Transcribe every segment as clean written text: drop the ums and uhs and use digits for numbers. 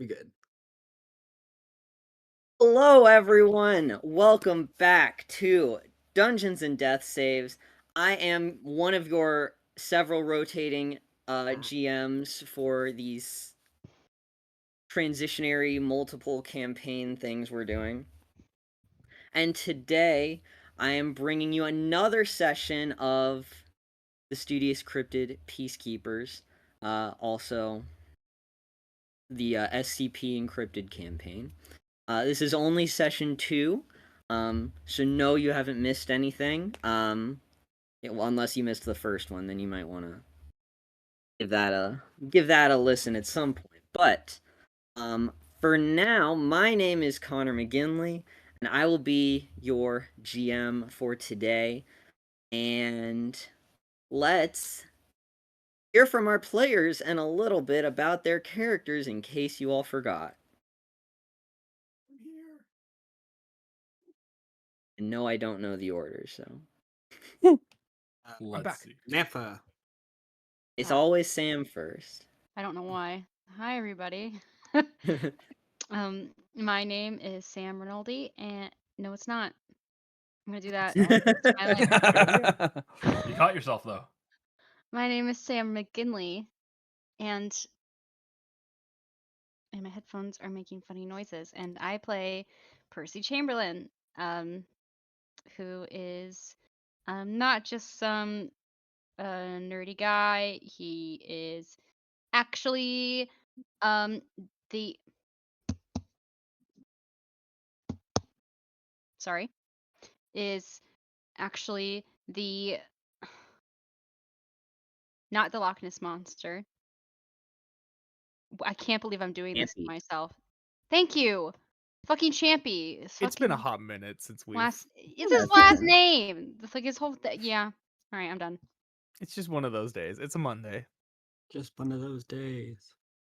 We good. Hello, everyone. Welcome back to Dungeons and Death Saves. I am one of your several rotating GMs for these transitionary multiple campaign things we're doing. And today, I am bringing you another session of the Studious Cryptid Peacekeepers, also the SCP Encrypted campaign. This is only session 2, so no, you haven't missed anything. Well, unless you missed the first one, then you might want to give that a listen at some point. But for now, my name is Connor McGinley, and I will be your GM for today. And let's hear from our players and a little bit about their characters in case you all forgot. And no, I don't know the order, so. I'm back. See. Napha. It's always Sam first. I don't know why. Hi, everybody. My name is Sam Rinaldi, and no, it's not. I'm gonna do that. You caught yourself though. My name is Sam McGinley, and my headphones are making funny noises, and I play Percy Chamberlain, who is not just some nerdy guy. He is actually the sorry is actually the not the Loch Ness monster. I can't believe I'm doing this to Champy. myself. Thank you, fucking Champy. It's been a hot minute since we've. It's his last name. It's like his whole. Yeah. All right, I'm done. It's just one of those days. It's a Monday. Just one of those days.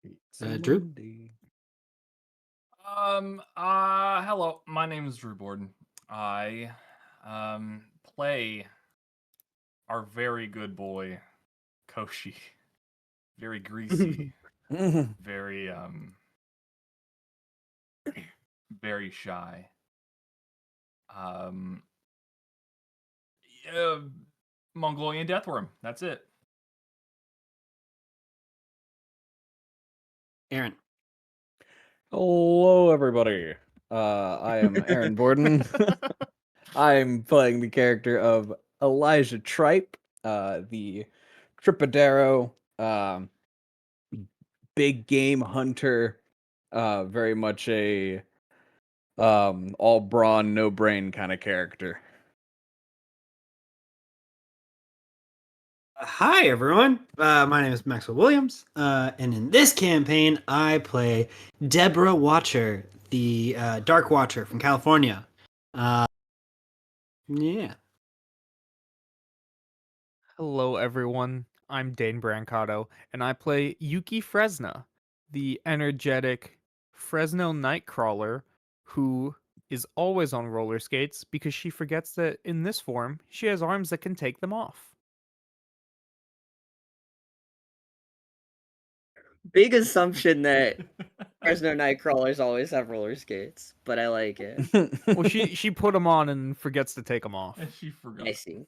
It's a Drew? Monday. Hello. My name is Drew Borden. I play our very good boy, Koshi. Very greasy. very very shy. Mongolian deathworm. That's it. Aaron. Hello, everybody. I am Aaron Borden. I'm playing the character of Elijah Tripe, the Tripodero, big game hunter, very much a all brawn, no brain kind of character. Hi, everyone. My name is Maxwell Williams, and in this campaign, I play Deborah Watcher, the Dark Watcher from California. Yeah. Hello, everyone. I'm Dane Brancato, and I play Yuki Fresna, the energetic Fresno Nightcrawler who is always on roller skates because she forgets that in this form, she has arms that can take them off. Big assumption that Fresno Nightcrawlers always have roller skates, but I like it. Well, she put them on and forgets to take them off. And she forgot. I see.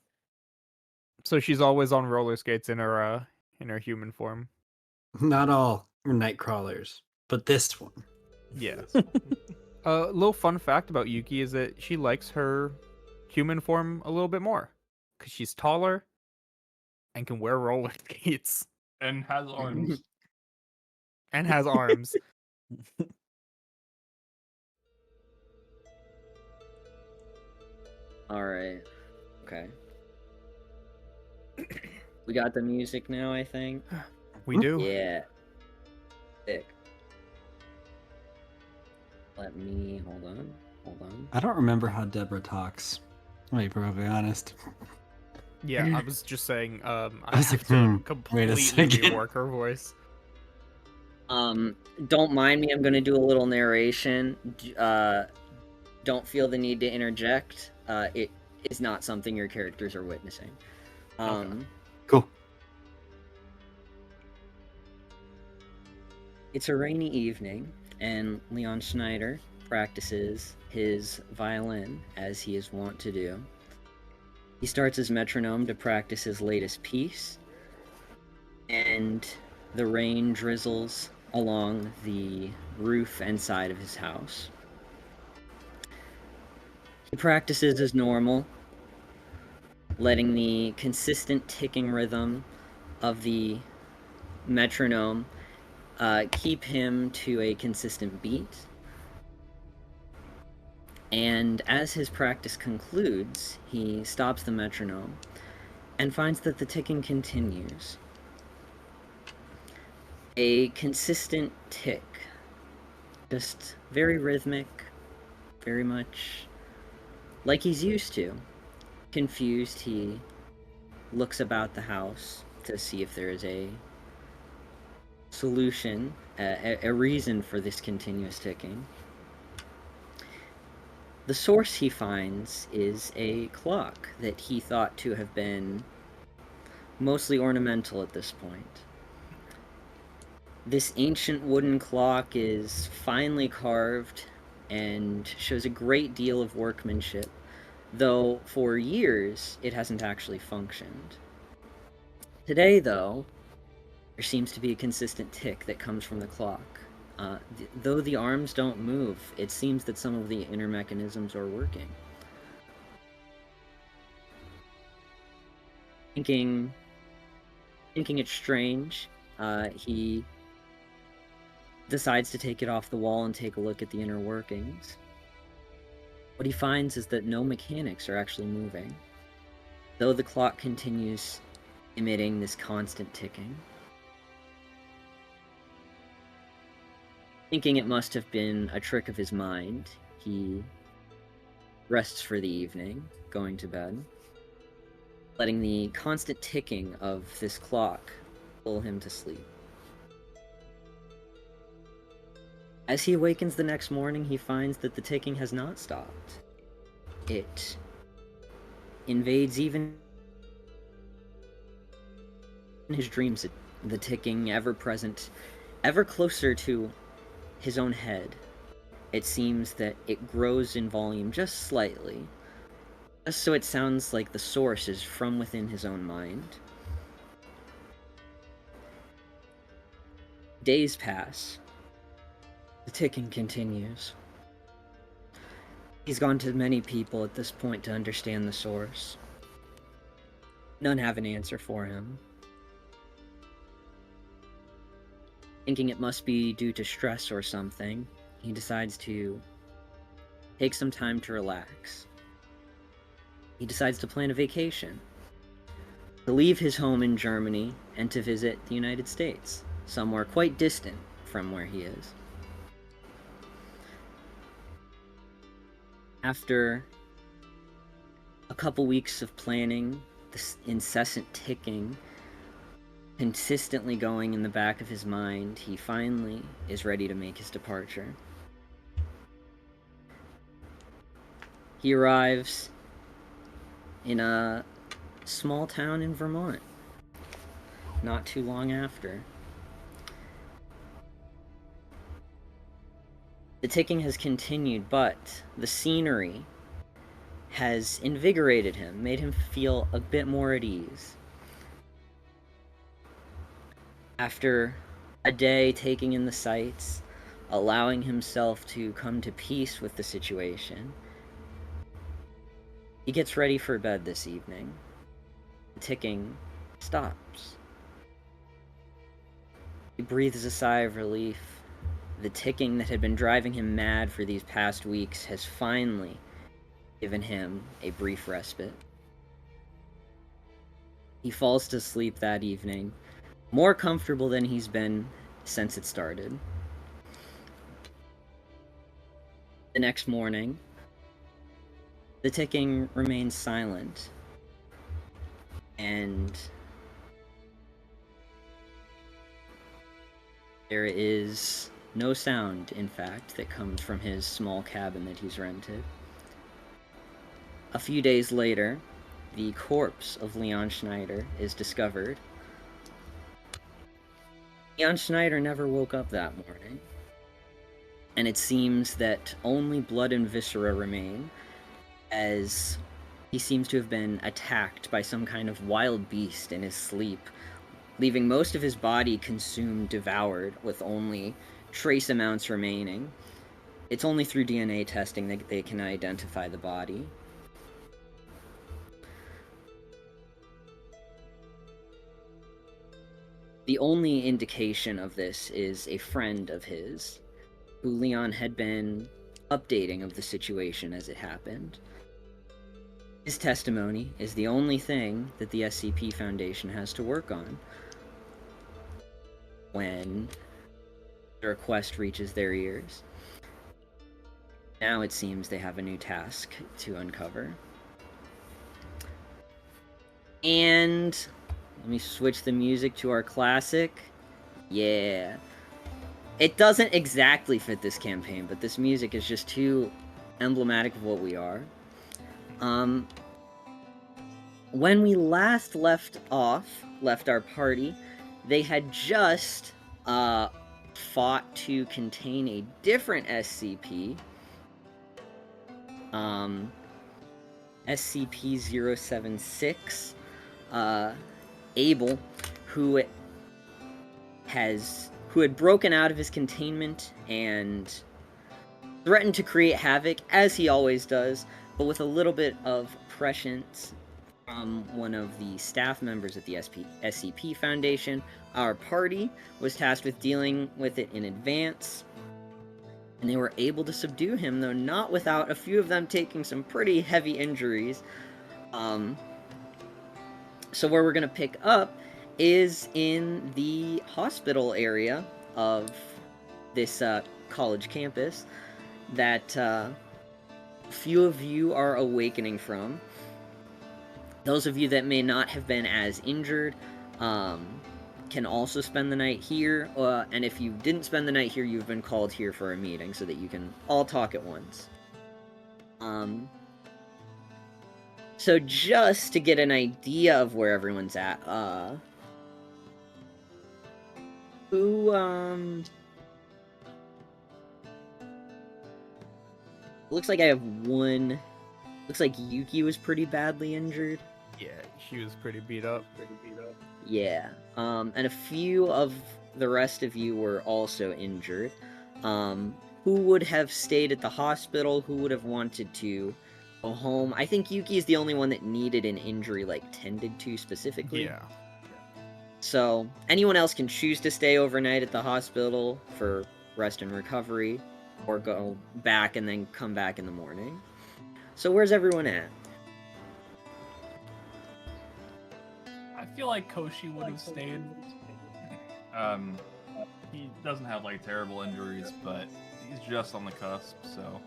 So she's always on roller skates in her human form. Not all are night crawlers, but this one. Yes. A little fun fact about Yuki is that she likes her human form a little bit more because she's taller and can wear roller skates And has arms. and has arms. All right. Okay. We got the music now, I think. We do. Yeah. Sick. Let me hold on. I don't remember how Deborah talks. I'll be perfectly honest. Yeah, I was just saying. I was have like, to wait a completely second. rework her voice. Don't mind me. I'm gonna do a little narration. Don't feel the need to interject. It is not something your characters are witnessing. Okay. Cool. It's a rainy evening, and Leon Schneider practices his violin as he is wont to do. He starts his metronome to practice his latest piece, and the rain drizzles along the roof and side of his house. He practices as normal, letting the consistent ticking rhythm of the metronome keep him to a consistent beat. And as his practice concludes, he stops the metronome and finds that the ticking continues. A consistent tick, just very rhythmic, very much like he's used to. Confused, he looks about the house to see if there is a solution, a reason for this continuous ticking. The source he finds is a clock that he thought to have been mostly ornamental at this point. This ancient wooden clock is finely carved and shows a great deal of workmanship, though for years it hasn't actually functioned. Today, though, there seems to be a consistent tick that comes from the clock. Though the arms don't move, it seems that some of the inner mechanisms are working. Thinking it's strange, he decides to take it off the wall and take a look at the inner workings. What he finds is that no mechanics are actually moving, though the clock continues emitting this constant ticking. Thinking it must have been a trick of his mind, he rests for the evening, going to bed, letting the constant ticking of this clock lull him to sleep. As he awakens the next morning, he finds that the ticking has not stopped. It invades even in his dreams, the ticking ever present, ever closer to his own head. It seems that it grows in volume just slightly, just so it sounds like the source is from within his own mind. Days pass. The ticking continues. He's gone to many people at this point to understand the source. None have an answer for him. Thinking it must be due to stress or something, he decides to take some time to relax. He decides to plan a vacation, to leave his home in Germany and to visit the United States, somewhere quite distant from where he is. After a couple weeks of planning, this incessant ticking consistently going in the back of his mind, he finally is ready to make his departure. He arrives in a small town in Vermont not too long after. The ticking has continued, but the scenery has invigorated him, made him feel a bit more at ease. After a day taking in the sights, allowing himself to come to peace with the situation, he gets ready for bed this evening. The ticking stops. He breathes a sigh of relief. The ticking that had been driving him mad for these past weeks has finally given him a brief respite. He falls to sleep that evening, more comfortable than he's been since it started. The next morning, the ticking remains silent, and there is no sound, in fact, that comes from his small cabin that he's rented. A few days later, the corpse of Leon Schneider is discovered. Leon Schneider never woke up that morning. and it seems that only blood and viscera remain, as he seems to have been attacked by some kind of wild beast in his sleep, leaving most of his body consumed, devoured, with only trace amounts remaining. It's only through DNA testing that they can identify the body. The only indication of this is a friend of his, who Leon had been updating of the situation as it happened. His testimony is the only thing that the SCP Foundation has to work on when the request reaches their ears. Now it seems they have a new task to uncover. And let me switch the music to our classic. Yeah. It doesn't exactly fit this campaign, but this music is just too emblematic of what we are. When we last left our party, they had just fought to contain a different SCP. SCP-076. Abel, who had broken out of his containment and threatened to create havoc, as he always does, but with a little bit of prescience from one of the staff members at the SCP Foundation. Our party was tasked with dealing with it in advance, and they were able to subdue him, though not without a few of them taking some pretty heavy injuries. So where we're going to pick up is in the hospital area of this college campus that few of you are awakening from. Those of you that may not have been as injured can also spend the night here, and if you didn't spend the night here, you've been called here for a meeting so that you can all talk at once. So just to get an idea of where everyone's at, looks like I have one. Looks like Yuki was pretty badly injured. Yeah, she was pretty beat up. Yeah. And a few of the rest of you were also injured. Who would have stayed at the hospital? Who would have wanted to go home? I think Yuki is the only one that needed an injury, like, tended to specifically. Yeah. So, anyone else can choose to stay overnight at the hospital for rest and recovery, or go back and then come back in the morning. So where's everyone at? I feel like Koshi would have stayed. He doesn't have like terrible injuries, but he's just on the cusp, so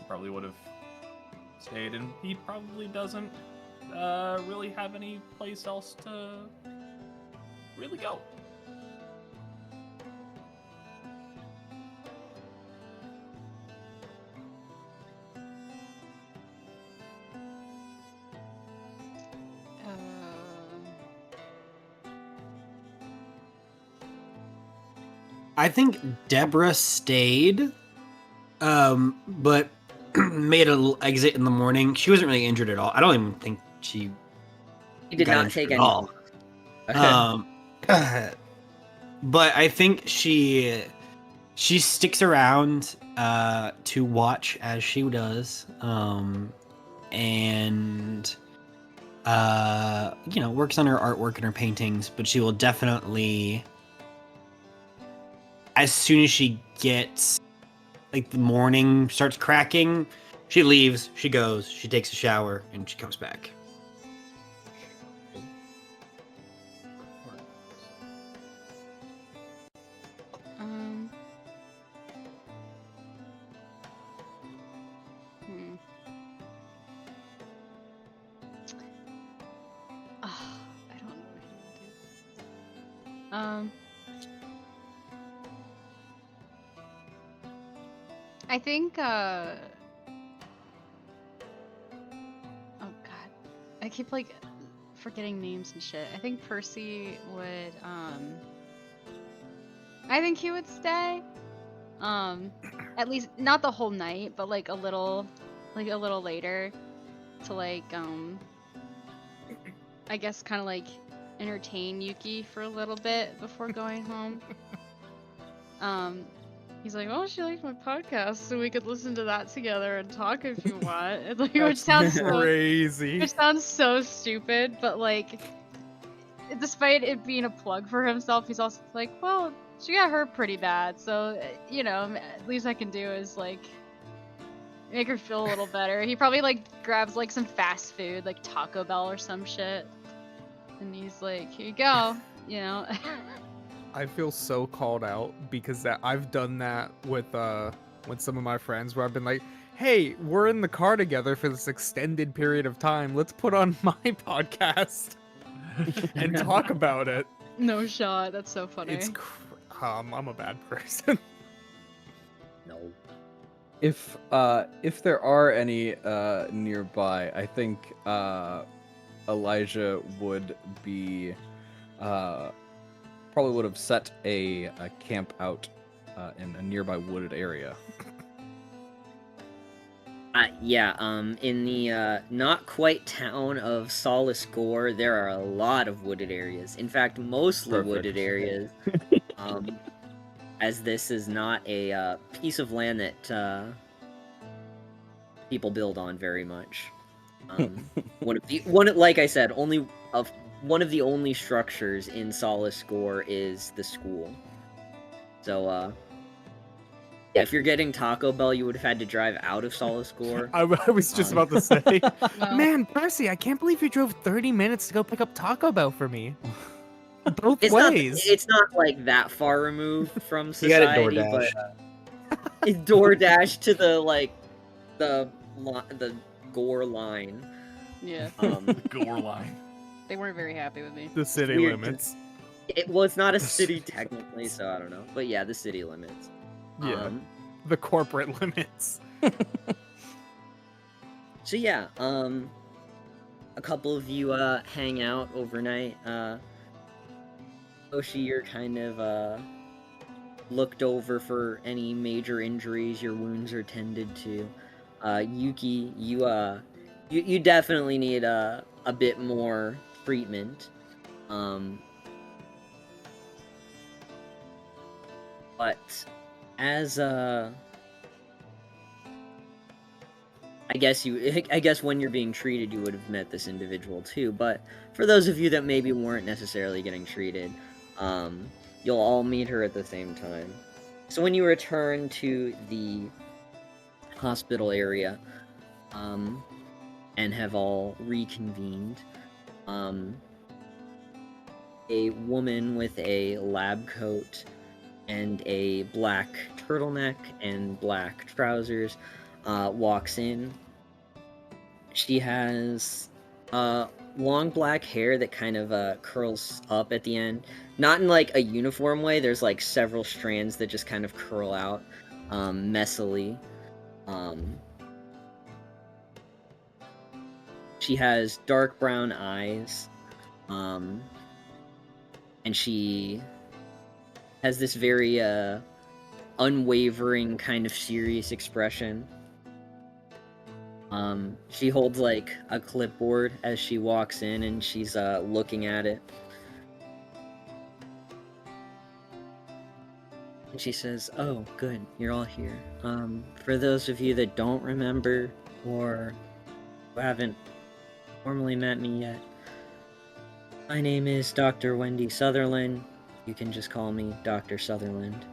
probably would have stayed. And he probably doesn't really have any place else to really go. I think Deborah stayed, but made an exit in the morning. She wasn't really injured at all. I don't even think she He did got not injured take at any. all. But I think she sticks around to watch as she does, and works on her artwork and her paintings. But she will definitely, as soon as she gets, like, the morning starts cracking, she leaves, she goes, she takes a shower, and she comes back. I don't know what to do. I think, oh god. I keep, like, forgetting names and shit. I think Percy would, I think he would stay. At least not the whole night, but like a little later to like I guess kind of like entertain Yuki for a little bit before going home. He's like, "Oh, she likes my podcast, so we could listen to that together and talk if you want." And, like, which sounds crazy. so stupid, but like, despite it being a plug for himself, he's also like, "Well, she got hurt pretty bad, so you know, at least I can do is like make her feel a little better." He probably like grabs like some fast food, like Taco Bell or some shit, and he's like, "Here you go," you know. I feel so called out because I've done that with some of my friends where I've been like, "Hey, we're in the car together for this extended period of time. Let's put on my podcast and talk about it." No shot. That's so funny. I'm a bad person. No. If there are any nearby, I think Elijah would be probably would have set a camp out in a nearby wooded area. Yeah, in the not quite town of Solace Gore, there are a lot of wooded areas. In fact, mostly Perfect. wooded areas. As this is not a piece of land that people build on very much. Like I said, one of the only structures in Solace Gore is the school. So, yeah, if you're getting Taco Bell, you would have had to drive out of Solace Gore. I was just about to say, Well, man, Percy, I can't believe you drove 30 minutes to go pick up Taco Bell for me. Both It's ways. it's not like that far removed from He got it society, but DoorDash. it's DoorDash to the Gore line. yeah, Gore line. they weren't very happy with me. The city weird. limits. It's not a city technically, so I don't know. But yeah, the city limits. Yeah. The corporate limits. So yeah, a couple of you hang out overnight. Oshi, you're kind of looked over for any major injuries. Your wounds are tended to. Yuki, you definitely need a bit more treatment. But as I guess when you're being treated, you would have met this individual too. But for those of you that maybe weren't necessarily getting treated, you'll all meet her at the same time. So when you return to the hospital area, and have all reconvened, a woman with a lab coat and a black turtleneck and black trousers walks in. She has long black hair that kind of curls up at the end. Not in like a uniform way, there's like several strands that just kind of curl out messily. She has dark brown eyes, and she has this very unwavering kind of serious expression. She holds like a clipboard as she walks in, and she's looking at it. And she says, "Oh, good, you're all here. For those of you that don't remember or who haven't formally met me yet, my name is Dr. Wendy Sutherland. You can just call me Dr. Sutherland.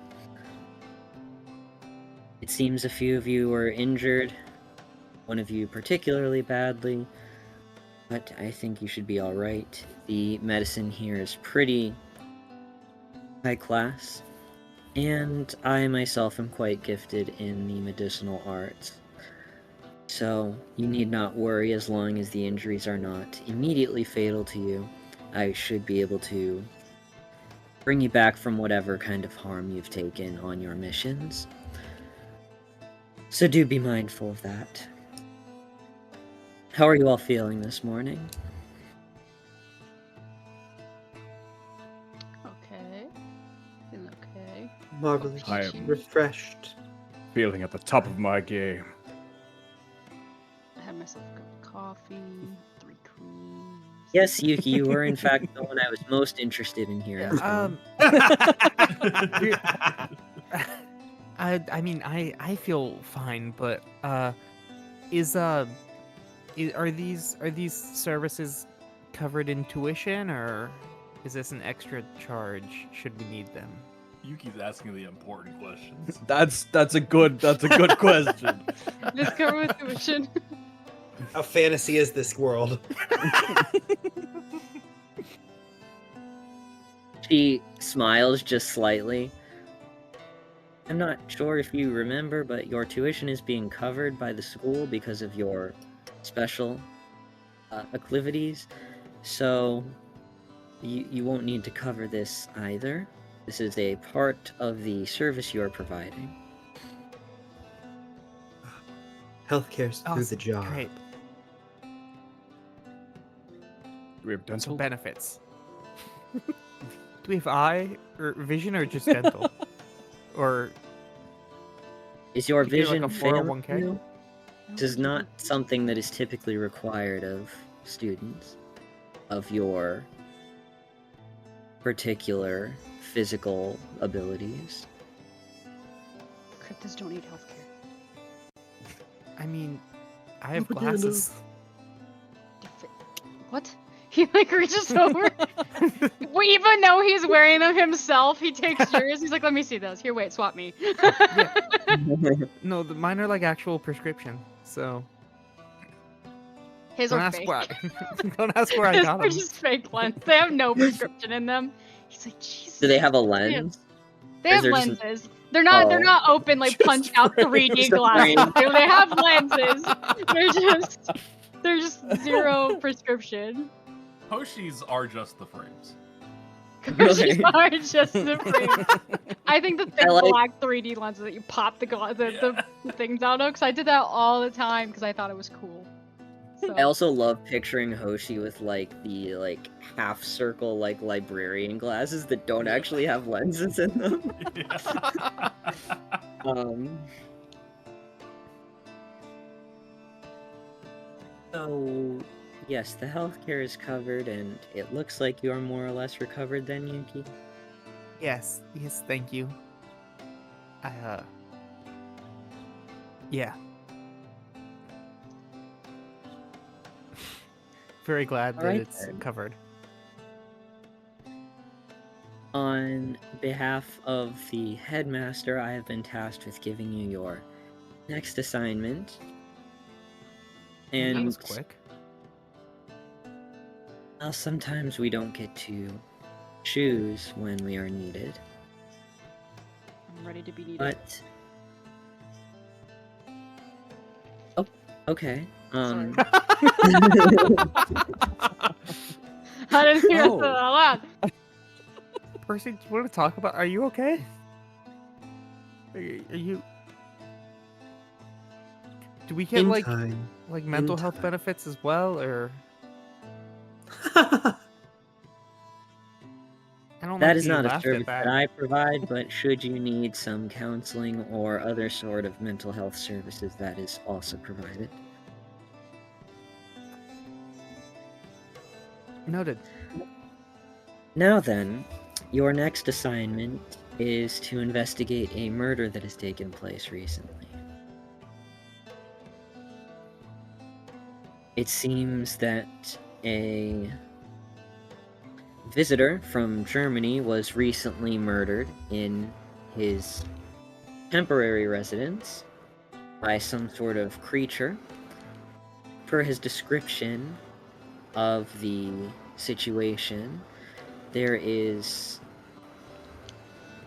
It seems a few of you were injured, one of you particularly badly, but I think you should be alright. The medicine here is pretty high class, and I myself am quite gifted in the medicinal arts. So you need not worry as long as the injuries are not immediately fatal to you. I should be able to bring you back from whatever kind of harm you've taken on your missions. So do be mindful of that. How are you all feeling this morning? Okay. Feeling okay. Marvelous. I am Refreshed. feeling at the top of my game. I had myself a cup of coffee, 3 creams. Yes, Yuki, you were in fact the one I was most interested in hearing from. I mean, I feel fine, but are these services covered in tuition, or is this an extra charge should we need them? Yuki's asking the important questions. That's a good question. This covered with tuition. How fantasy is this world? She smiles just slightly. I'm not sure if you remember, but your tuition is being covered by the school because of your special acclivities. So you won't need to cover this either. This is a part of the service you are providing. Healthcare's through the Awesome, job. Great. Do we have So dental? benefits. Do we have eye or vision or just dental? Or Is your you get, like, vision a failing 401k? you? This is not something that is typically required of students of your particular physical abilities. Cryptids don't need healthcare. I mean, I have Propaganda. glasses. What? He like reaches over. We even know he's wearing them himself. He takes yours. He's like, "Let me see those. Here, wait, swap me." No, mine are like actual prescription. So His don't are ask fake. where don't ask where I His got are them. just fake lens. They have no prescription in them. He's like, Jesus. Do they have a lens? They Or is have there just lenses. They're not. They're Oh. not open like punch out 3D Just a glasses. frame. They have lenses. They're just zero prescription. Hoshi's are just the frames. Hershey's Okay. are just the frame. I think the thick like- black 3D lenses that you pop the things out of, because I did that all the time because I thought it was cool. So, I also love picturing Hoshi with the half circle librarian glasses that don't actually have lenses in them. Yeah. So yes, the healthcare is covered, and it looks like you're more or less recovered then, Yuki. Yes, thank you. Yeah. Very glad that Alright it's then. covered. On behalf of the headmaster, I have been tasked with giving you your next assignment. And That was quick. well, sometimes we don't get to choose when we are needed, I'm ready to be needed. but oh, okay. Sorry. I didn't hear Oh. that out loud. Percy, do you want to talk about? Are you okay? Are you? Do we get In like time. mental health time. benefits as well, or I don't That like is being not a laughed service at that I provide, but should you need some counseling or other sort of mental health services, that is also provided. Noted. Now then, your next assignment is to investigate a murder that has taken place recently. It seems that a visitor from Germany was recently murdered in his temporary residence by some sort of creature. Per his description of the situation, there is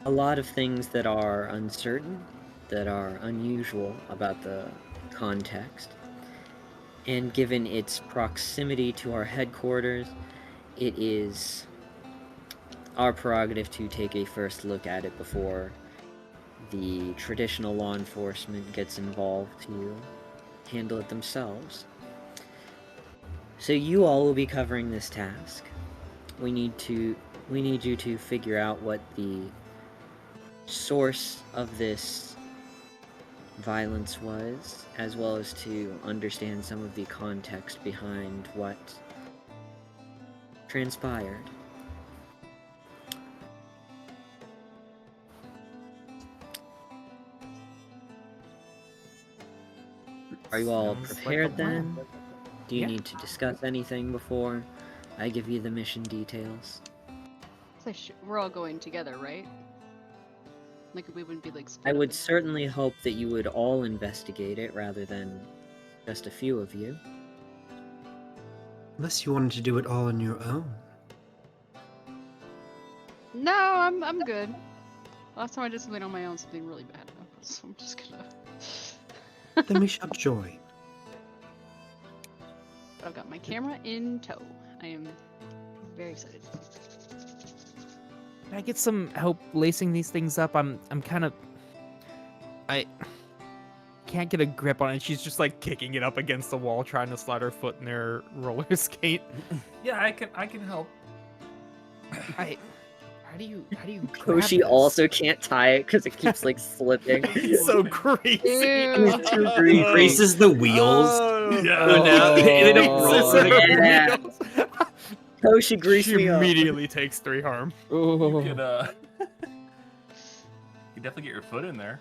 a lot of things that are uncertain, that are unusual about the context. And given its proximity to our headquarters, it is our prerogative to take a first look at it before the traditional law enforcement gets involved to handle it themselves. So you all will be covering this task. We need you to figure out what the source of this violence was, as well as to understand some of the context behind what transpired. Are you all Sounds like a prepared plan. then? Do you Yeah. need to discuss anything before I give you the mission details? So we're all going together, right? Like we wouldn't be like split I up would in- certainly hope that you would all investigate it rather than just a few of you. Unless you wanted to do it all on your own. No, I'm good. Last time I did something on my own, something really bad happened, so I'm just gonna. Then we shall join. But I've got my camera in tow. I am very excited. Can I get some help lacing these things up? I'm kind of... I can't get a grip on it. She's just like kicking it up against the wall, trying to slide her foot in her roller skate. Yeah, I can help. How do you grab Koshi this? also can't tie it because it keeps like slipping. He's so greasy. Ew. He's too greasy. Greases the wheels. Yeah. Oh, no. They don't roll Greases her Yeah. wheels. Koshi, grease She me up. immediately takes 3 harm. You Ooh. could you definitely get your foot in there.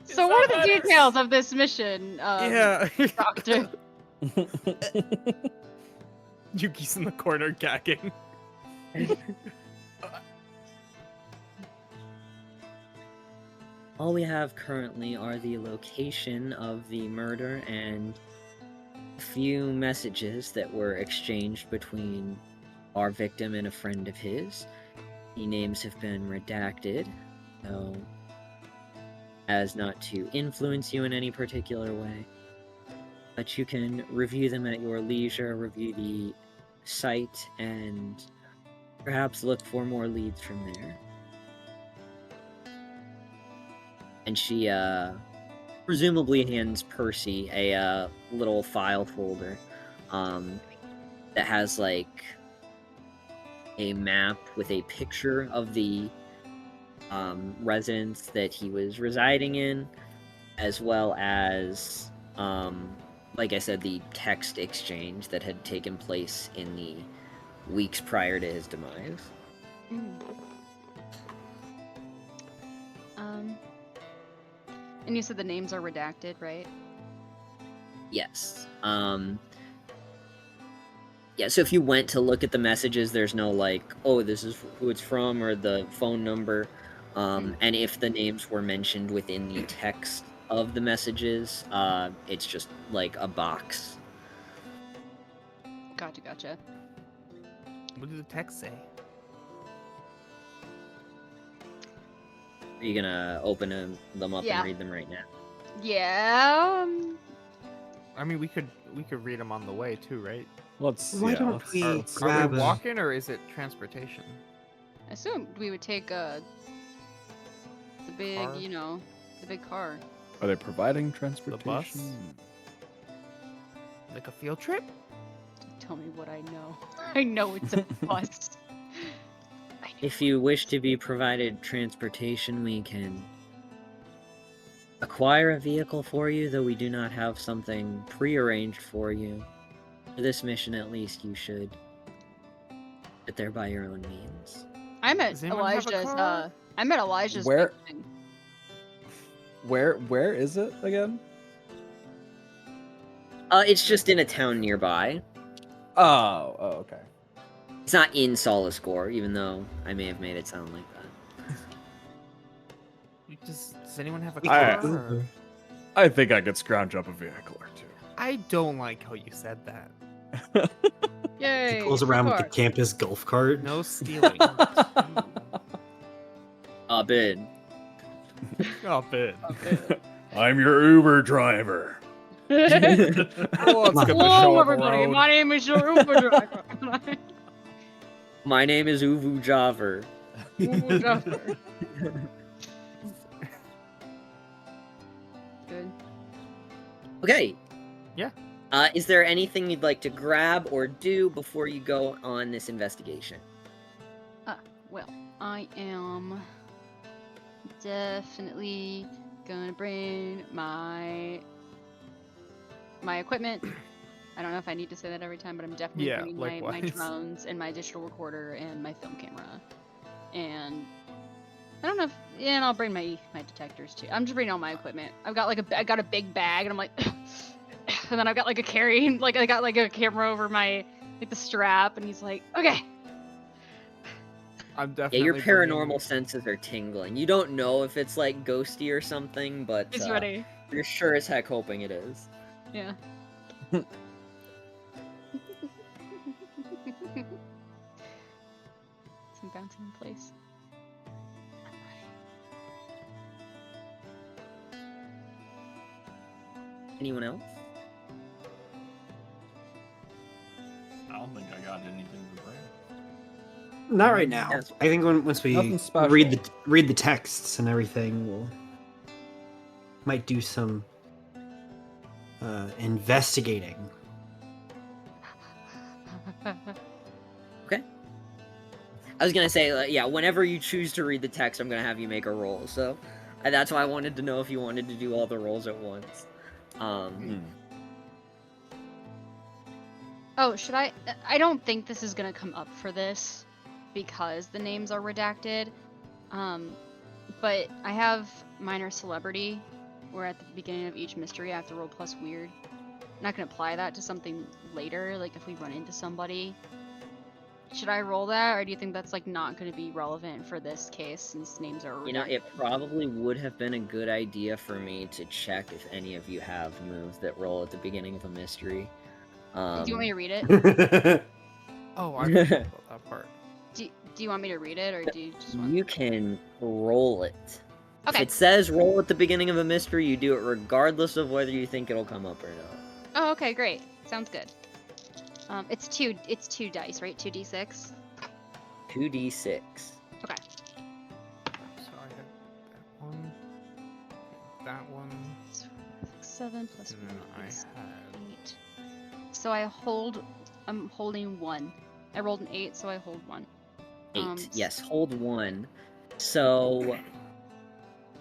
So what are the details of this mission, Yeah. Doctor? Yuki's in the corner gagging. All we have currently are the location of the murder and a few messages that were exchanged between our victim and a friend of his. The names have been redacted, so as not to influence you in any particular way. But you can review them at your leisure, review the site, and perhaps look for more leads from there. And she presumably hands Percy a little file folder that has like a map with a picture of the residence that he was residing in, as well as like I said, the text exchange that had taken place in the weeks prior to his demise. And you said the names are redacted, right? Yes. Yeah, so if you went to look at the messages, there's no like, oh, this is who it's from or the phone number. And if the names were mentioned within the text of the messages, it's just like a box. Gotcha. What did the text say? Are you gonna open them up Yeah. and read them right now? Yeah. I mean, we could read them on the way too, right? Why don't we Are grab we a... walking or is it transportation? I assumed we would take the big, Car? the big car. Are they providing transportation? Like a field trip? Tell me what I know. I know it's a bus. If you wish to be provided transportation, we can acquire a vehicle for you, though we do not have something prearranged for you. For this mission, at least, you should get there by your own means. I'm at Does anyone have a Elijah's. car? I'm at Elijah's. Where- thing. Where is it again? It's just in a town nearby. Oh, okay. It's not in Solascore, even though I may have made it sound like that. Does anyone have a We car? could or- Uber. I think I could scrounge up a vehicle or two. I don't like how you said that. Yay! He pulls around with the car. campus golf cart. No stealing. Bid. Oh, bid. I'm your Uber driver. Oh, let's get the show Hello, on the everybody. road. My name is your Uber driver. My name is Uvu Javer. Uber driver. Good. Okay. Yeah. Is there anything you'd like to grab or do before you go on this investigation? Well, I am definitely gonna bring my equipment. I don't know if I need to say that every time, but I'm definitely Yeah, bringing my likewise. drones and my digital recorder and my film camera. And I don't know if, yeah, and I'll bring my detectors too. I'm just bringing all my equipment. I got a big bag, and I'm like, and then I've got like a carrying, like I got like a camera over my the strap, and he's like, okay. I'm Yeah, definitely your paranormal bringing- senses are tingling. You don't know if it's like ghosty or something, but He's ready. you're sure as heck hoping it is. Yeah. Some bouncing in place. I'm ready. Anyone else? I don't think I got anything to bring. Not right now. Yes. I think once we Nothing special. read the texts and everything, we'll might do some investigating. Okay. I was gonna say, yeah, whenever you choose to read the text, I'm gonna have you make a roll. So that's why I wanted to know if you wanted to do all the rolls at once. Oh, should I? I don't think this is gonna come up for this because the names are redacted. But I have minor celebrity, where at the beginning of each mystery I have to roll plus weird. I'm not gonna apply that to something later, like if we run into somebody. Should I roll that, or do you think that's like not gonna be relevant for this case since names are redacted? You know, it probably would have been a good idea for me to check if any of you have moves that roll at the beginning of a mystery. Do you want me to read it? That's Oh, I forgot about that part. Do you want me to read it, or do you just want? You can roll it. If Okay. it says roll at the beginning of a mystery, you do it regardless of whether you think it'll come up or not. Oh, okay, great. Sounds good. It's two dice, right? 2d6. 2d6. Okay. So I had that one, 7 plus and then 1 I is had 8. So I'm holding 1. I rolled an 8, so I hold 1. 8. Yes, hold 1. So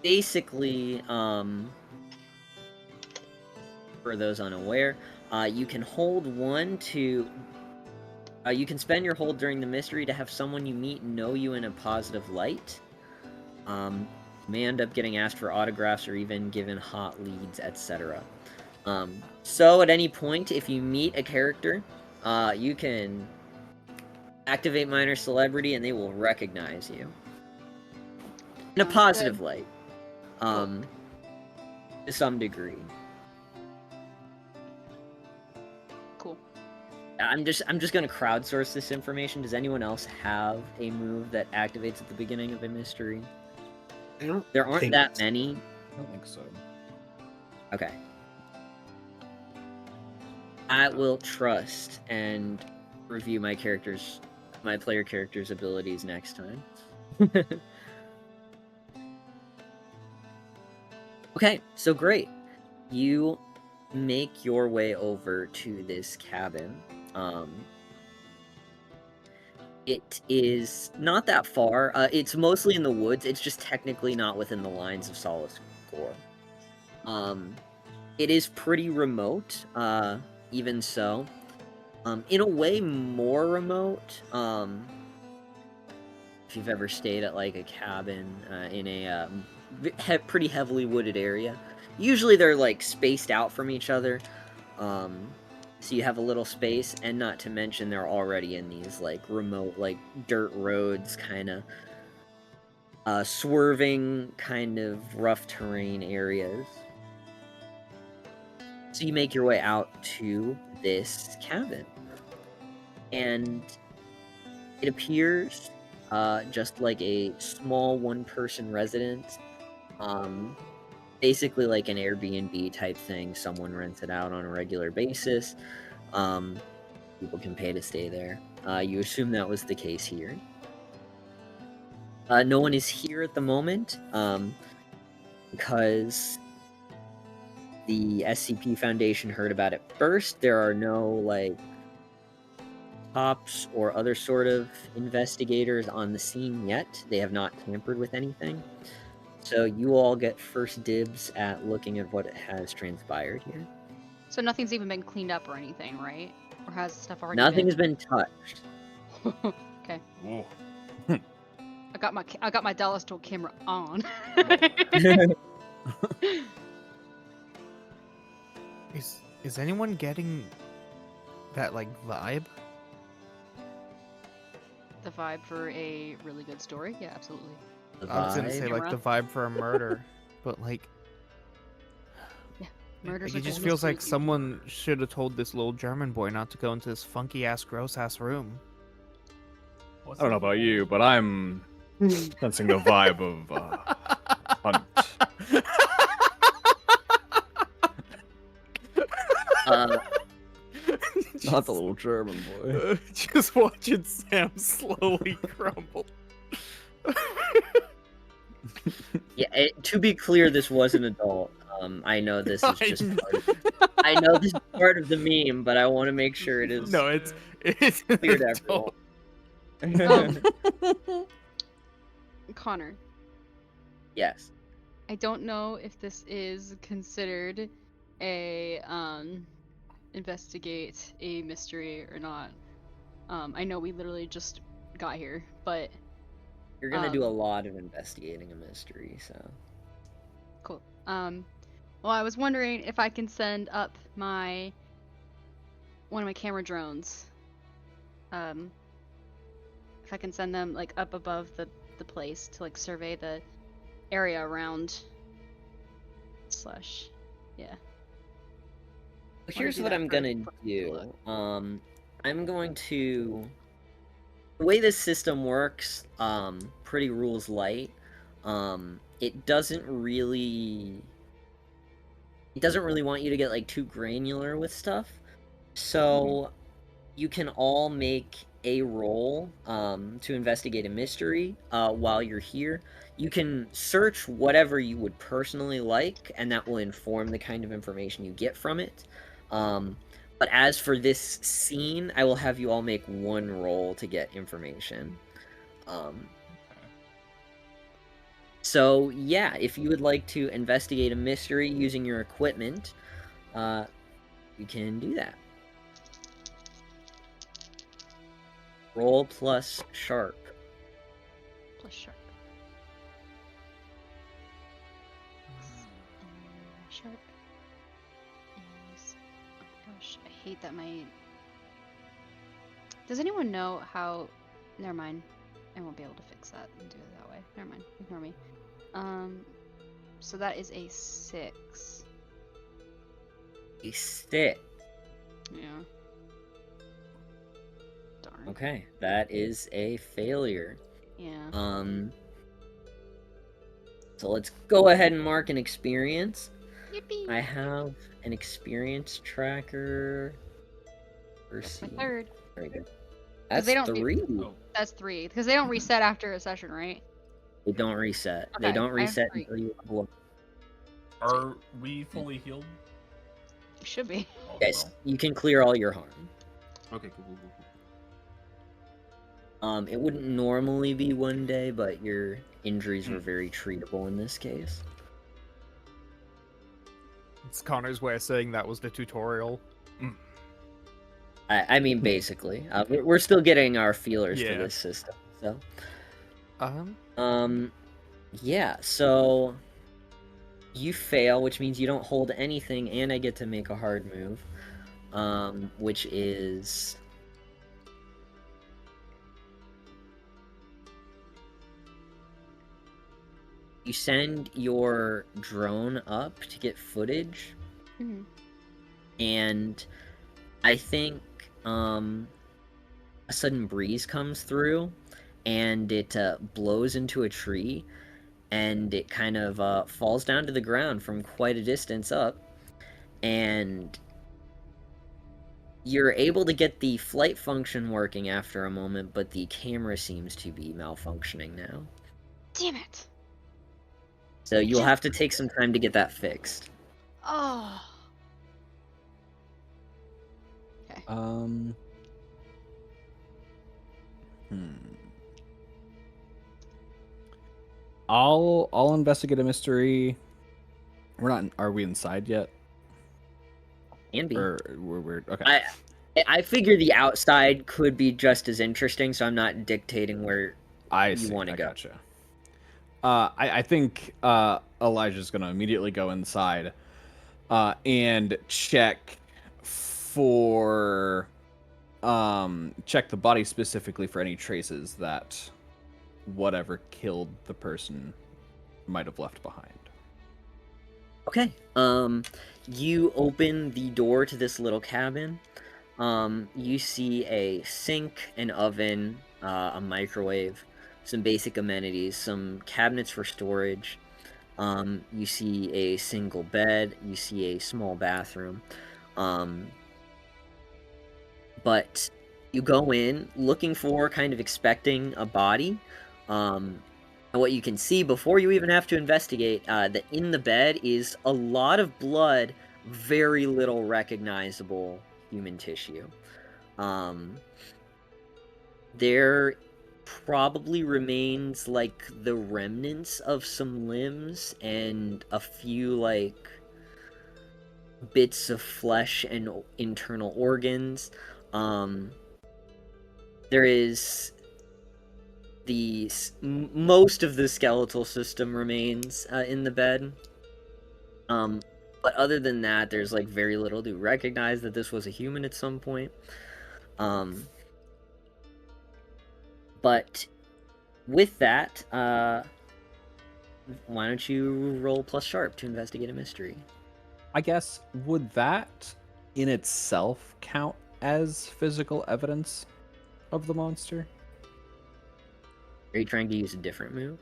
basically, for those unaware, you can hold 1 to. You can spend your hold during the mystery to have someone you meet know you in a positive light. You may end up getting asked for autographs or even given hot leads, etc. So at any point, if you meet a character, you can activate minor celebrity and they will recognize you. In a Sounds positive good. light. To some degree. Cool. I'm just gonna crowdsource this information. Does anyone else have a move that activates at the beginning of a mystery? I don't There aren't think that so. many. I don't think so. Okay. I will trust and review my player character's abilities next time. Okay, so great. You make your way over to this cabin. It is not that far. It's mostly in the woods. It's just technically not within the lines of Solace Gore. It is pretty remote, even so. In a way, more remote. If you've ever stayed at like a cabin in a pretty heavily wooded area, usually they're like spaced out from each other. So you have a little space, and not to mention they're already in these like remote, like dirt roads, kind of swerving, kind of rough terrain areas. So you make your way out to this cabin, and it appears just like a small one-person residence, basically like an Airbnb type thing. Someone rents it out on a regular basis. People can pay to stay there. You assume that was the case here. No one is here at the moment because the SCP Foundation heard about it first. There are no like cops or other sort of investigators on the scene yet. They have not tampered with anything. So you all get first dibs at looking at what has transpired here. So nothing's even been cleaned up or anything, right? Or has stuff already Nothing been? has been touched. Okay. Whoa. I got my Dallas Toll camera on. Is anyone getting that like vibe? The vibe for a really good story? Yeah, absolutely. The I was gonna vibe. say like the vibe for a murder, but like Murders it are just gold feels like mysteries. someone should have told this little German boy not to go into this funky ass, gross ass room. What's I don't know up? about you, but I'm sensing the vibe of hunt. Not the little German boy. Just watching Sam slowly crumble. Yeah, to be clear, this was an adult. I know this is just I know this is part of the meme, but I want to make sure it is No, it's clear to everyone. Connor, Yes. I don't know if this is considered a investigate a mystery or not. I know we literally just got here, but You're gonna do a lot of investigating a mystery, so. cool. Well, I was wondering if I can send up one of my camera drones. If I can send them like up above the place to like survey the area around. Yeah. Here's do what that I'm for gonna do. I'm going to. The way this system works, pretty rules light. It doesn't really want you to get like too granular with stuff. So you can all make a roll to investigate a mystery while you're here. You can search whatever you would personally like, and that will inform the kind of information you get from it. But as for this scene, I will have you all make one roll to get information. So yeah, if you would like to investigate a mystery using your equipment, you can do that. Roll plus sharp. Plus sharp. Sharp is. Oh gosh, I hate that my. Does anyone know how? Never mind. I won't be able to fix that and do it that way. Never mind. Ignore me. So that is a 6. A stick. Yeah. Darn. Okay, that is a failure. Yeah. So let's go ahead and mark an experience. Yippee! I have an experience tracker. That's my Percy. 3rd. Very good. 'Cause That's they don't do- 3. Oh, That's 3 because they don't reset after a session, right? They don't reset. They Okay, don't I have reset 3. until you level up. are we fully healed? Should be. Oh, Yes, well. you can clear all your harm. Okay, cool. It wouldn't normally be 1 day, but your injuries were very treatable in this case. It's Connor's way of saying that was the tutorial. I mean, basically, we're still getting our feelers Yeah. for this system. So, Um, yeah. So you fail, which means you don't hold anything, and I get to make a hard move, which is you send your drone up to get footage, Mhm. and I think a sudden breeze comes through, and it blows into a tree, and it kind of falls down to the ground from quite a distance up, and you're able to get the flight function working after a moment, but the camera seems to be malfunctioning now. Damn it! So you'll have to take some time to get that fixed. Oh. Okay. Hmm. I'll investigate a mystery. We're not. Are we inside yet? Can be. Or we're okay. I figure the outside could be just as interesting, so I'm not dictating where I you see. want to I go. gotcha. I think Elijah's gonna immediately go inside and check for check the body specifically for any traces that whatever killed the person might have left behind. Okay. You open the door to this little cabin. You see a sink, an oven, a microwave, some basic amenities, some cabinets for storage. You see a single bed. You see a small bathroom. But you go in looking for, kind of expecting a body. And what you can see before you even have to investigate, that in the bed is a lot of blood, very little recognizable human tissue. There probably remains like the remnants of some limbs and a few like bits of flesh and internal organs. There is most of the skeletal system remains in the bed. But other than that, there's like very little to recognize that this was a human at some point. But with that, why don't you roll plus sharp to investigate a mystery? I guess, would that in itself count as physical evidence of the monster? Are you trying to use a different move?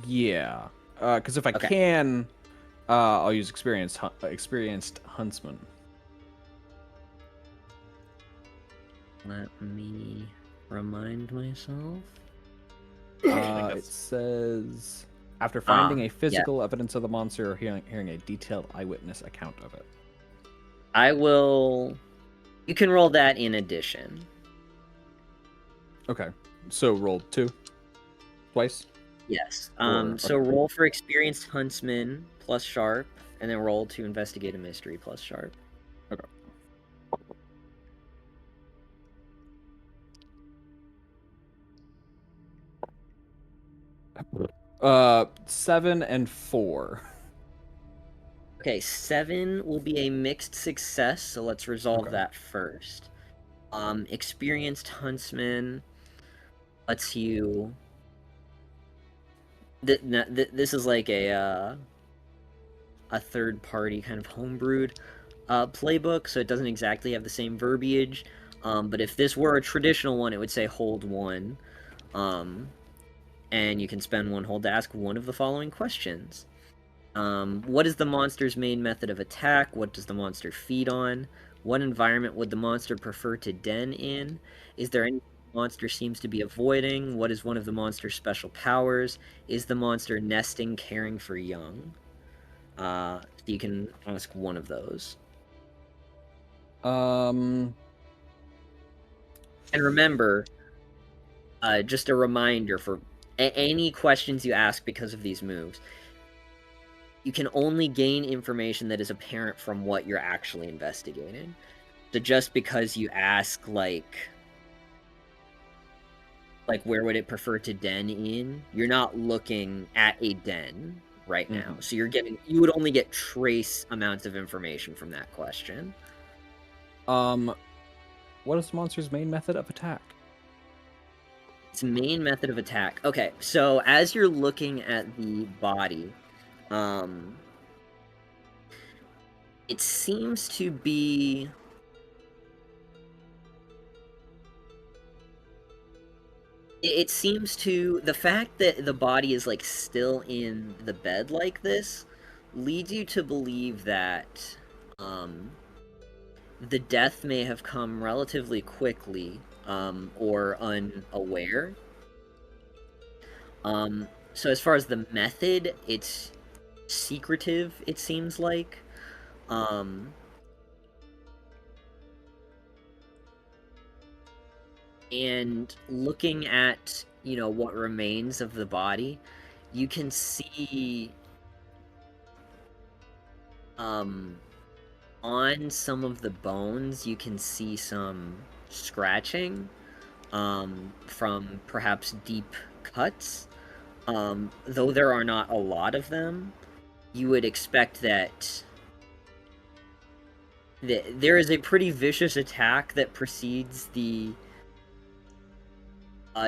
Yeah. Because if I Okay. can, I'll use experienced huntsman. Let me remind myself. It says, after finding a Yeah. physical evidence of the monster or hearing a detailed eyewitness account of it. I will. You can roll that in addition. Okay. So roll 2 twice. Yes. Or- So okay. roll for experienced huntsman plus sharp, and then roll to investigate a mystery plus sharp. Okay. 7 and 4. Okay, 7 will be a mixed success, so let's resolve Okay. that first. Experienced huntsman lets you. This is like a third party kind of homebrewed playbook, so it doesn't exactly have the same verbiage. But if this were a traditional one, it would say hold 1. And you can spend 1 hold to ask one of the following questions. What is the monster's main method of attack? What does the monster feed on? What environment would the monster prefer to den in? Is there any monster seems to be avoiding? What is one of the monster's special powers? Is the monster nesting, caring for young? You can ask one of those. Um. And remember, just a reminder for any questions you ask because of these moves, you can only gain information that is apparent from what you're actually investigating. So just because you ask, like where would it prefer to den in, you're not looking at a den right now. So you would only get trace amounts of information from that question. What is the monster's main method of attack? Its main method of attack. Okay, so as you're looking at the body, it seems to be. It seems to, the fact that the body is like still in the bed like this leads you to believe that the death may have come relatively quickly, or unaware. So as far as the method, it's secretive, it seems like. And looking at, what remains of the body, you can see on some of the bones, you can see some scratching from perhaps deep cuts. Though there are not a lot of them, you would expect that there is a pretty vicious attack that precedes the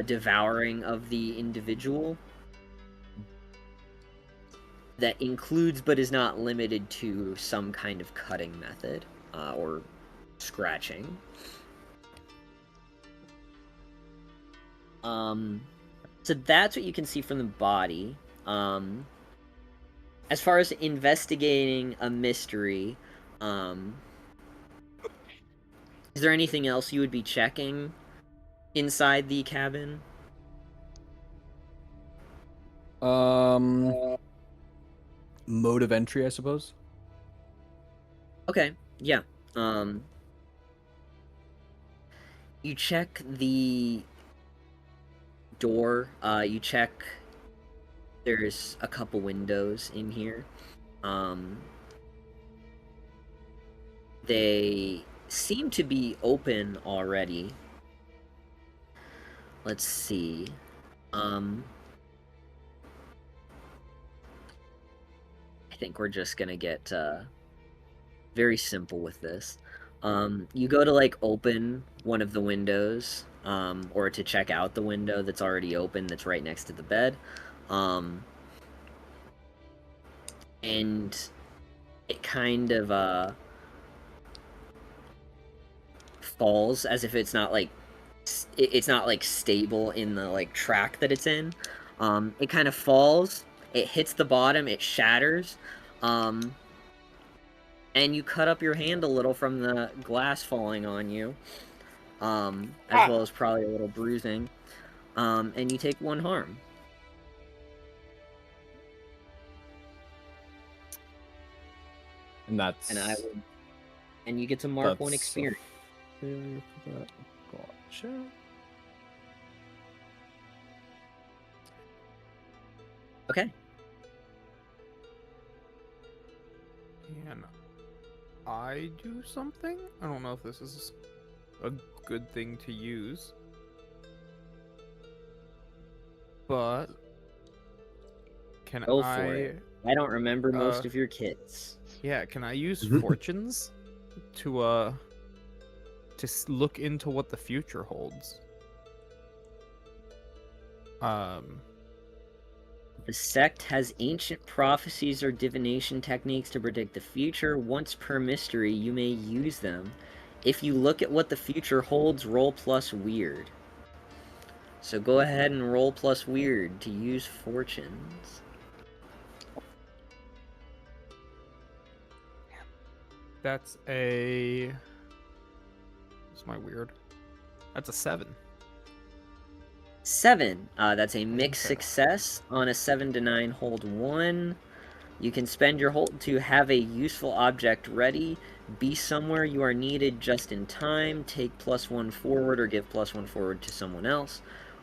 devouring of the individual that includes but is not limited to some kind of cutting method or scratching. So that's what you can see from the body. As far as investigating a mystery, is there anything else you would be checking inside the cabin? Mode of entry, I suppose. Okay, yeah. You check the door. You check. There's a couple windows in here. They seem to be open already. Let's see. I think we're just gonna get very simple with this. You go to open one of the windows, or to check out the window that's already open that's right next to the bed. And it kind of falls as if it's not stable in the track that it's in. It kind of falls, it hits the bottom, it shatters, and you cut up your hand a little from the glass falling on you, as well as probably a little bruising, and you take 1 harm. And that's... And you get to mark 1 experience. Gotcha. Okay. Can I do something? I don't know if this is a good thing to use. But can Go for it. I don't remember most of your kits. Yeah, can I use fortunes to look into what the future holds? The sect has ancient prophecies or divination techniques to predict the future. Once per mystery, you may use them. If you look at what the future holds, roll plus weird. So go ahead and roll plus weird to use fortunes. That's a... What's my weird? That's a 7. 7. That's a mixed Okay. success. On a 7 to 9, hold 1. You can spend your hold to have a useful object ready, be somewhere you are needed just in time, take +1 forward or give +1 forward to someone else,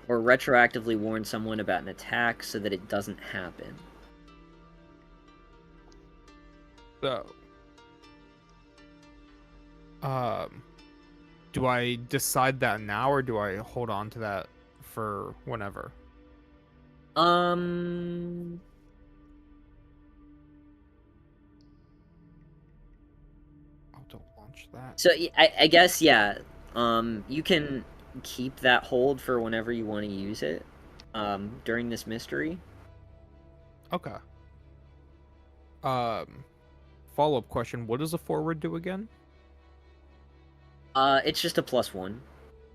or retroactively warn someone about an attack so that it doesn't happen. So, do I decide that now, or do I hold on to that for whenever? Oh, don't launch that. So I guess, yeah, you can keep that hold for whenever you want to use it, during this mystery. Okay. Follow-up question: what does a forward do again? It's just a +1.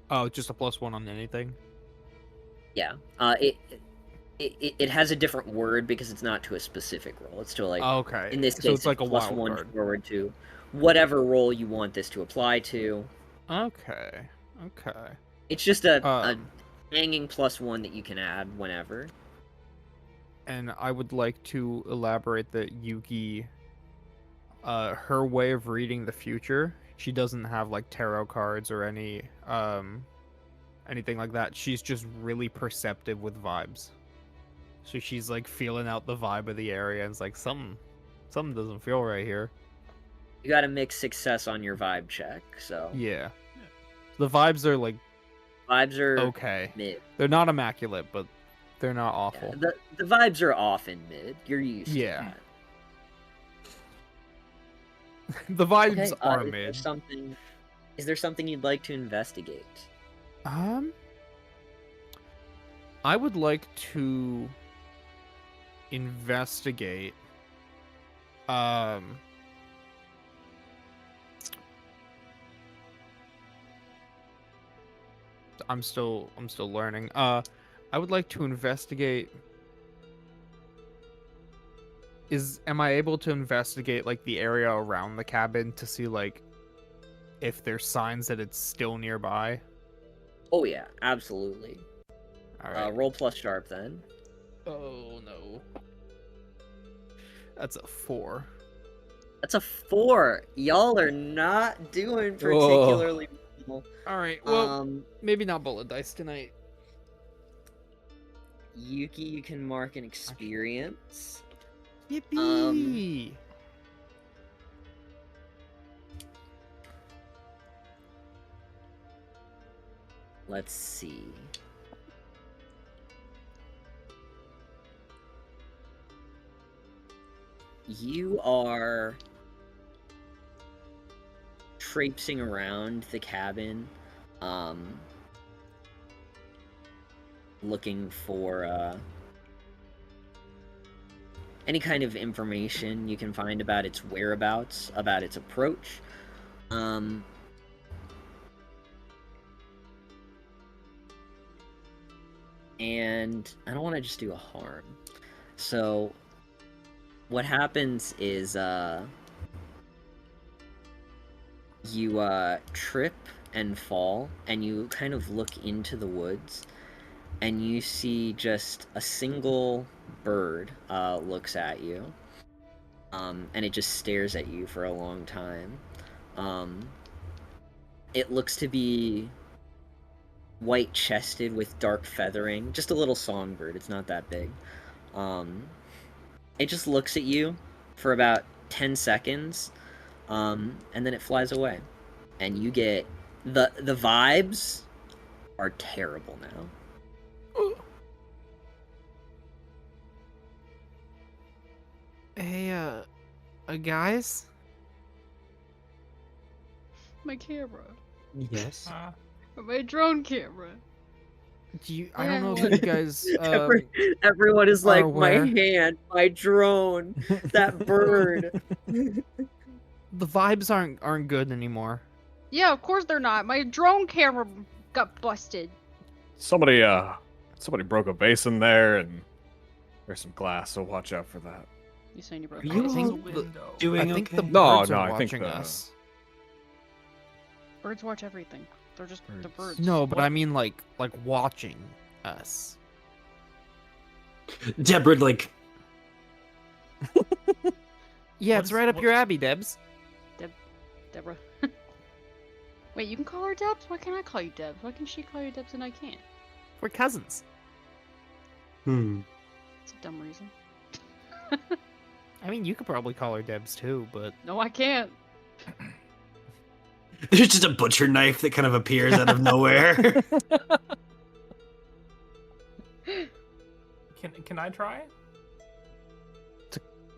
Oh, just a +1 on anything. Yeah. It has a different word because it's not to a specific roll. It's to Okay. in this case, So it's like a wild +1 card. forward to whatever roll you want this to apply to. Okay. Okay. It's just a hanging +1 that you can add whenever. And I would like to elaborate that Yuki, her way of reading the future, she doesn't have tarot cards or any anything like that. She's just really perceptive with vibes. So she's like feeling out the vibe of the area and it's like something doesn't feel right here. You got to mix success on your vibe check. So Yeah. The vibes are like vibes are okay. mid. They're not immaculate, but they're not Yeah, awful. the vibes are off in mid. You're used to Yeah. that. The vibes Okay, are is mid. there something you'd like to investigate? I would like to investigate I'm still learning. I would like to investigate am I able to investigate like the area around the cabin to see like if there's signs that it's still nearby? Oh yeah, absolutely. All right. Roll plus sharp then. Oh no. That's a 4. That's a 4. Y'all are not doing particularly well. All right. Well, maybe not bullet dice tonight. Yuki, you can mark an experience. Yippee! Let's see. You are traipsing around the cabin, looking for any kind of information you can find about its whereabouts, about its approach. And I don't want to just do a harm. So what happens is you trip and fall, and you kind of look into the woods, and you see just a single bird looks at you, and it just stares at you for a long time. It looks to be white-chested with dark feathering, just a little songbird, it's not that big. It just looks at you for about 10 seconds, and then it flies away. And you get... The vibes are terrible now. Hey, guys? My camera. Yes. My drone camera. I don't know if you guys Everyone is like, my aware. hand, my drone, that bird. The vibes aren't good anymore. Yeah, of course they're not. My drone camera got busted. Somebody broke a vase in there, and there's some glass, so watch out for that. You saying you broke Are you my all vase? doing I think okay? the No, birds no, are I think watching the- us. Birds watch everything. They're just the birds. No, but I mean like watching us. Deborah, like, Yeah, What it's is- right up what- your alley, Debs. Deborah. Wait, you can call her Debs? Why can't I call you Debs? Why can she call you Debs and I can't? We're cousins. It's a dumb reason. I mean, you could probably call her Debs too, but No, I can't. There's just a butcher knife that kind of appears out of nowhere. Can I try?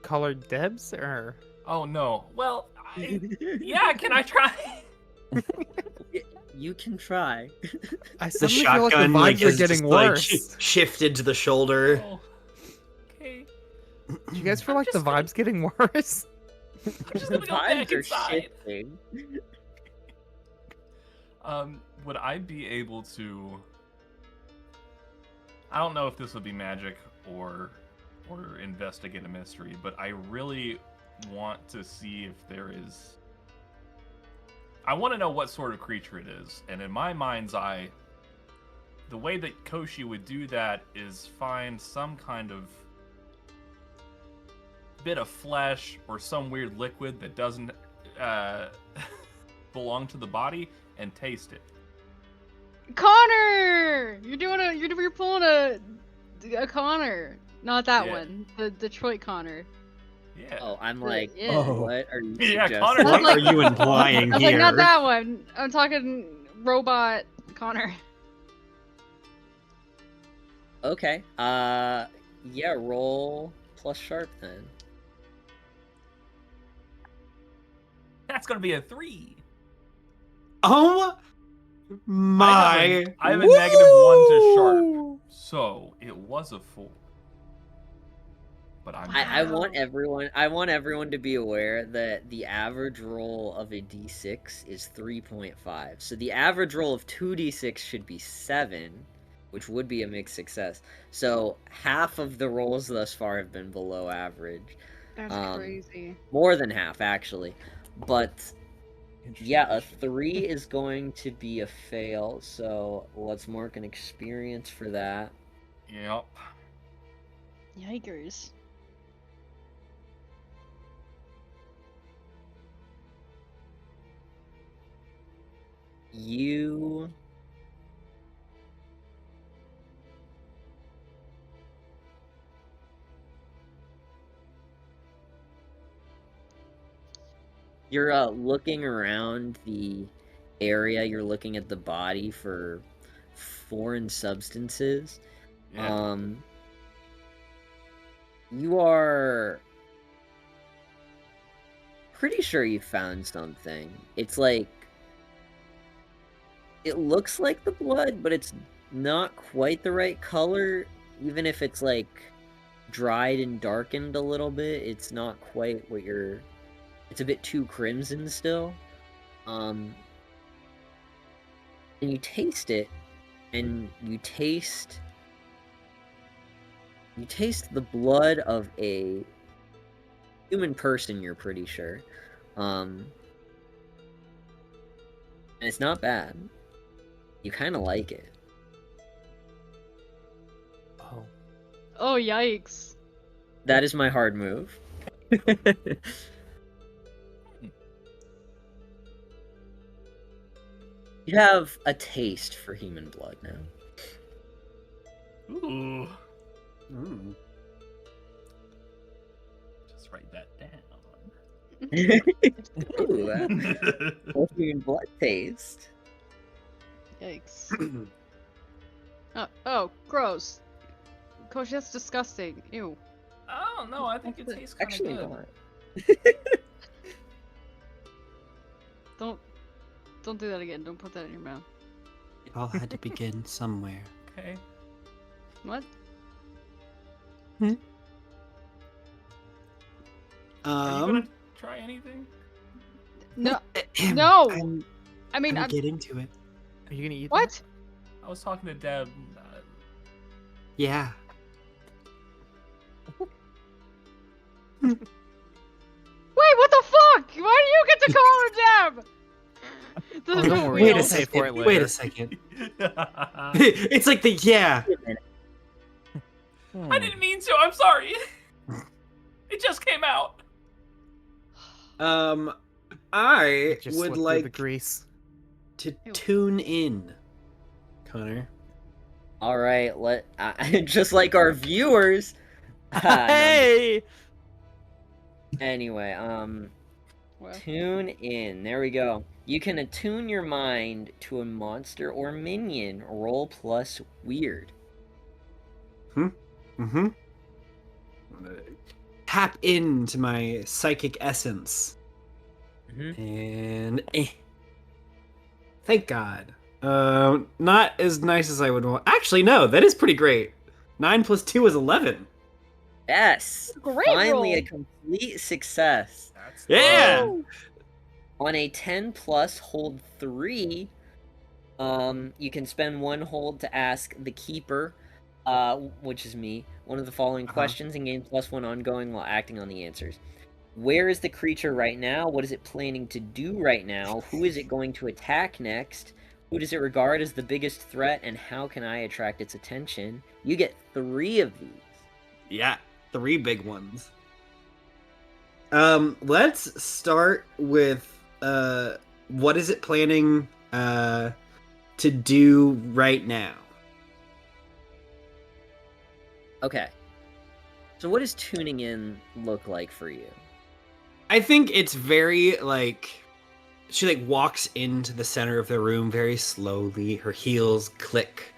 call her Debs or Oh no. Well, yeah. Can I try? You can try. I The suddenly feel like the shotgun vibes like are is getting just, like, worse. shifted to the shoulder. Oh, okay. Do you guys feel I'm like the just gonna- vibes getting worse? I'm just The gonna go back vibes are inside. shifting. Would I be able to? I don't know if this would be magic or investigate a mystery, but I really want to see if there is. I want to know what sort of creature it is, and in my mind's eye, the way that Koshi would do that is find some kind of bit of flesh or some weird liquid that doesn't belong to the body and taste it. Connor! You're pulling a Connor. Not that Yeah. one. The Detroit Connor. Yeah. Oh, I'm The- like, yeah. Oh. what are you Yeah, suggesting? Connor What like- are you implying I was like, not here? that one. I'm talking robot Connor. Okay. Yeah, roll plus sharp then. That's gonna be a 3. Oh my! I have a negative 1 to sharp, so it was a 4. But I'm I want Wow. everyone to be aware that the average roll of a d6 is 3.5. So the average roll of 2d6 should be 7, which would be a mixed success. So half of the rolls thus far have been below average. That's crazy. More than half actually. But yeah, a 3 is going to be a fail, so let's mark an experience for that. Yep. Yikers. You You're looking around the area, you're looking at the body for foreign substances. Yeah. You are pretty sure you found something. It's like it looks like the blood, but it's not quite the right color. Even if it's like dried and darkened a little bit, it's not quite what you're. It's a bit too crimson still. And you taste it, and you taste the blood of a human person, you're pretty sure. And it's not bad. You kind of like it. Oh. Oh, yikes. That is my hard move. You have a taste for human blood now. Ooh. Mm. Just write that down. Ooh, human blood taste. Yikes. Oh, gross. Coach, that's disgusting. Ew. Oh no, I think it tastes kind of Actually good. not. Don't do that again. Don't put that in your mouth. It all had to begin somewhere. Okay. What? Are you gonna Um, try anything? No. No! I I'm mean, gonna get into it. Are you gonna eat what? I was talking to Deb. Yeah. Wait, what the fuck? Why do you get to call her Deb? Oh, Doesn't don't worry, Wait I'll a pay second. for it Wait later. a second. It's like the yeah. I didn't mean to. I'm sorry. It just came out. I It just would slipped through the like grease. to Ew. tune in, Connor. All right, just like our viewers. Hey! Anyway, Well, tune in. There we go. You can attune your mind to a monster or minion. Roll plus weird. Mm-hmm. Tap into my psychic essence. And thank God. Not as nice as I would want. Actually, no, that is pretty great. 9 plus 2 is 11. Yes. Great Finally, a roll. complete success. That's Yeah. good. On a 10 plus hold 3, you can spend one hold to ask the keeper, which is me, one of the following questions and gain +1 ongoing while acting on the answers. Where is the creature right now? What is it planning to do right now? Who is it going to attack next? Who does it regard as the biggest threat? And how can I attract its attention? You get 3 of these. Yeah, 3 big ones. Let's start with what is it planning to do right now? Okay. So what does tuning in look like for you? I think it's very like she like walks into the center of the room very slowly. Her heels click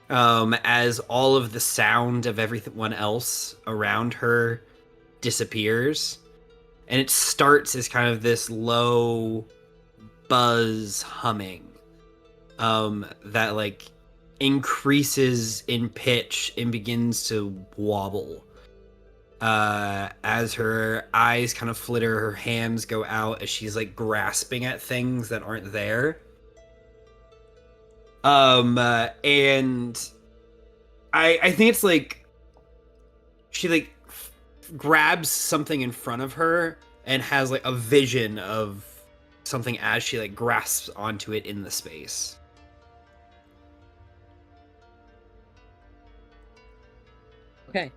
as all of the sound of everyone else around her disappears, and it starts as kind of this low buzz humming that like increases in pitch and begins to wobble as her eyes kind of flitter, her hands go out as she's like grasping at things that aren't there. And I think it's like she like grabs something in front of her and has like a vision of something as she like grasps onto it in the space. Okay.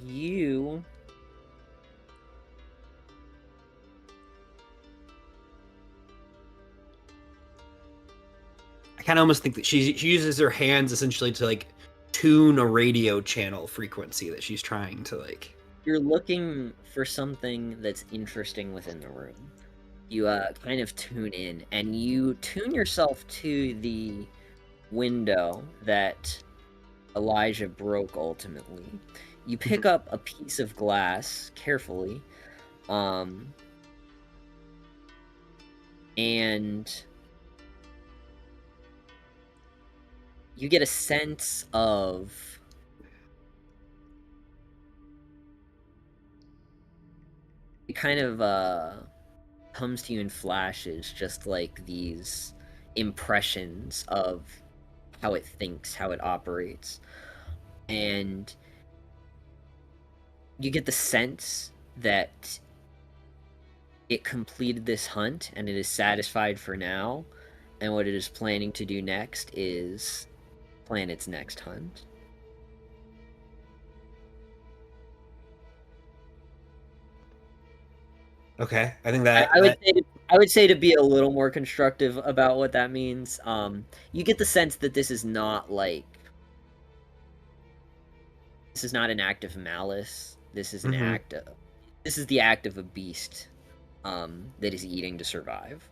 You I kind of almost think that she uses her hands essentially to like tune a radio channel frequency that she's trying to like. you're looking for something that's interesting within the room. You kind of tune in and you tune yourself to the window that Elijah broke ultimately. You pick up a piece of glass carefully, and you get a sense of it kind of comes to you in flashes, just like these impressions of how it thinks, how it operates. And you get the sense that it completed this hunt and it is satisfied for now, and what it is planning to do next is plan its next hunt. Okay, I think that I would say to be a little more constructive about what that means. You get the sense that this is not like this is not an act of malice. This is an act of this is the act of a beast that is eating to survive.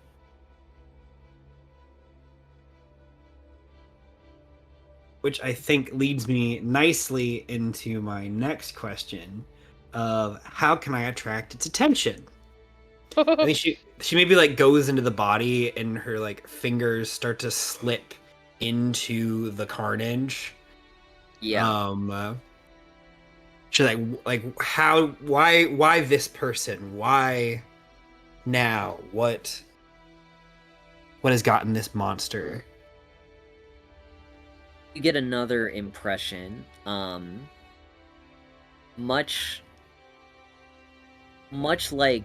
which I think leads me nicely into my next question of how can I attract its attention? I think she maybe like goes into the body and her like fingers start to slip into the carnage. Yeah. She's like how why this person? Why now? What has gotten this monster? You get another impression. Much like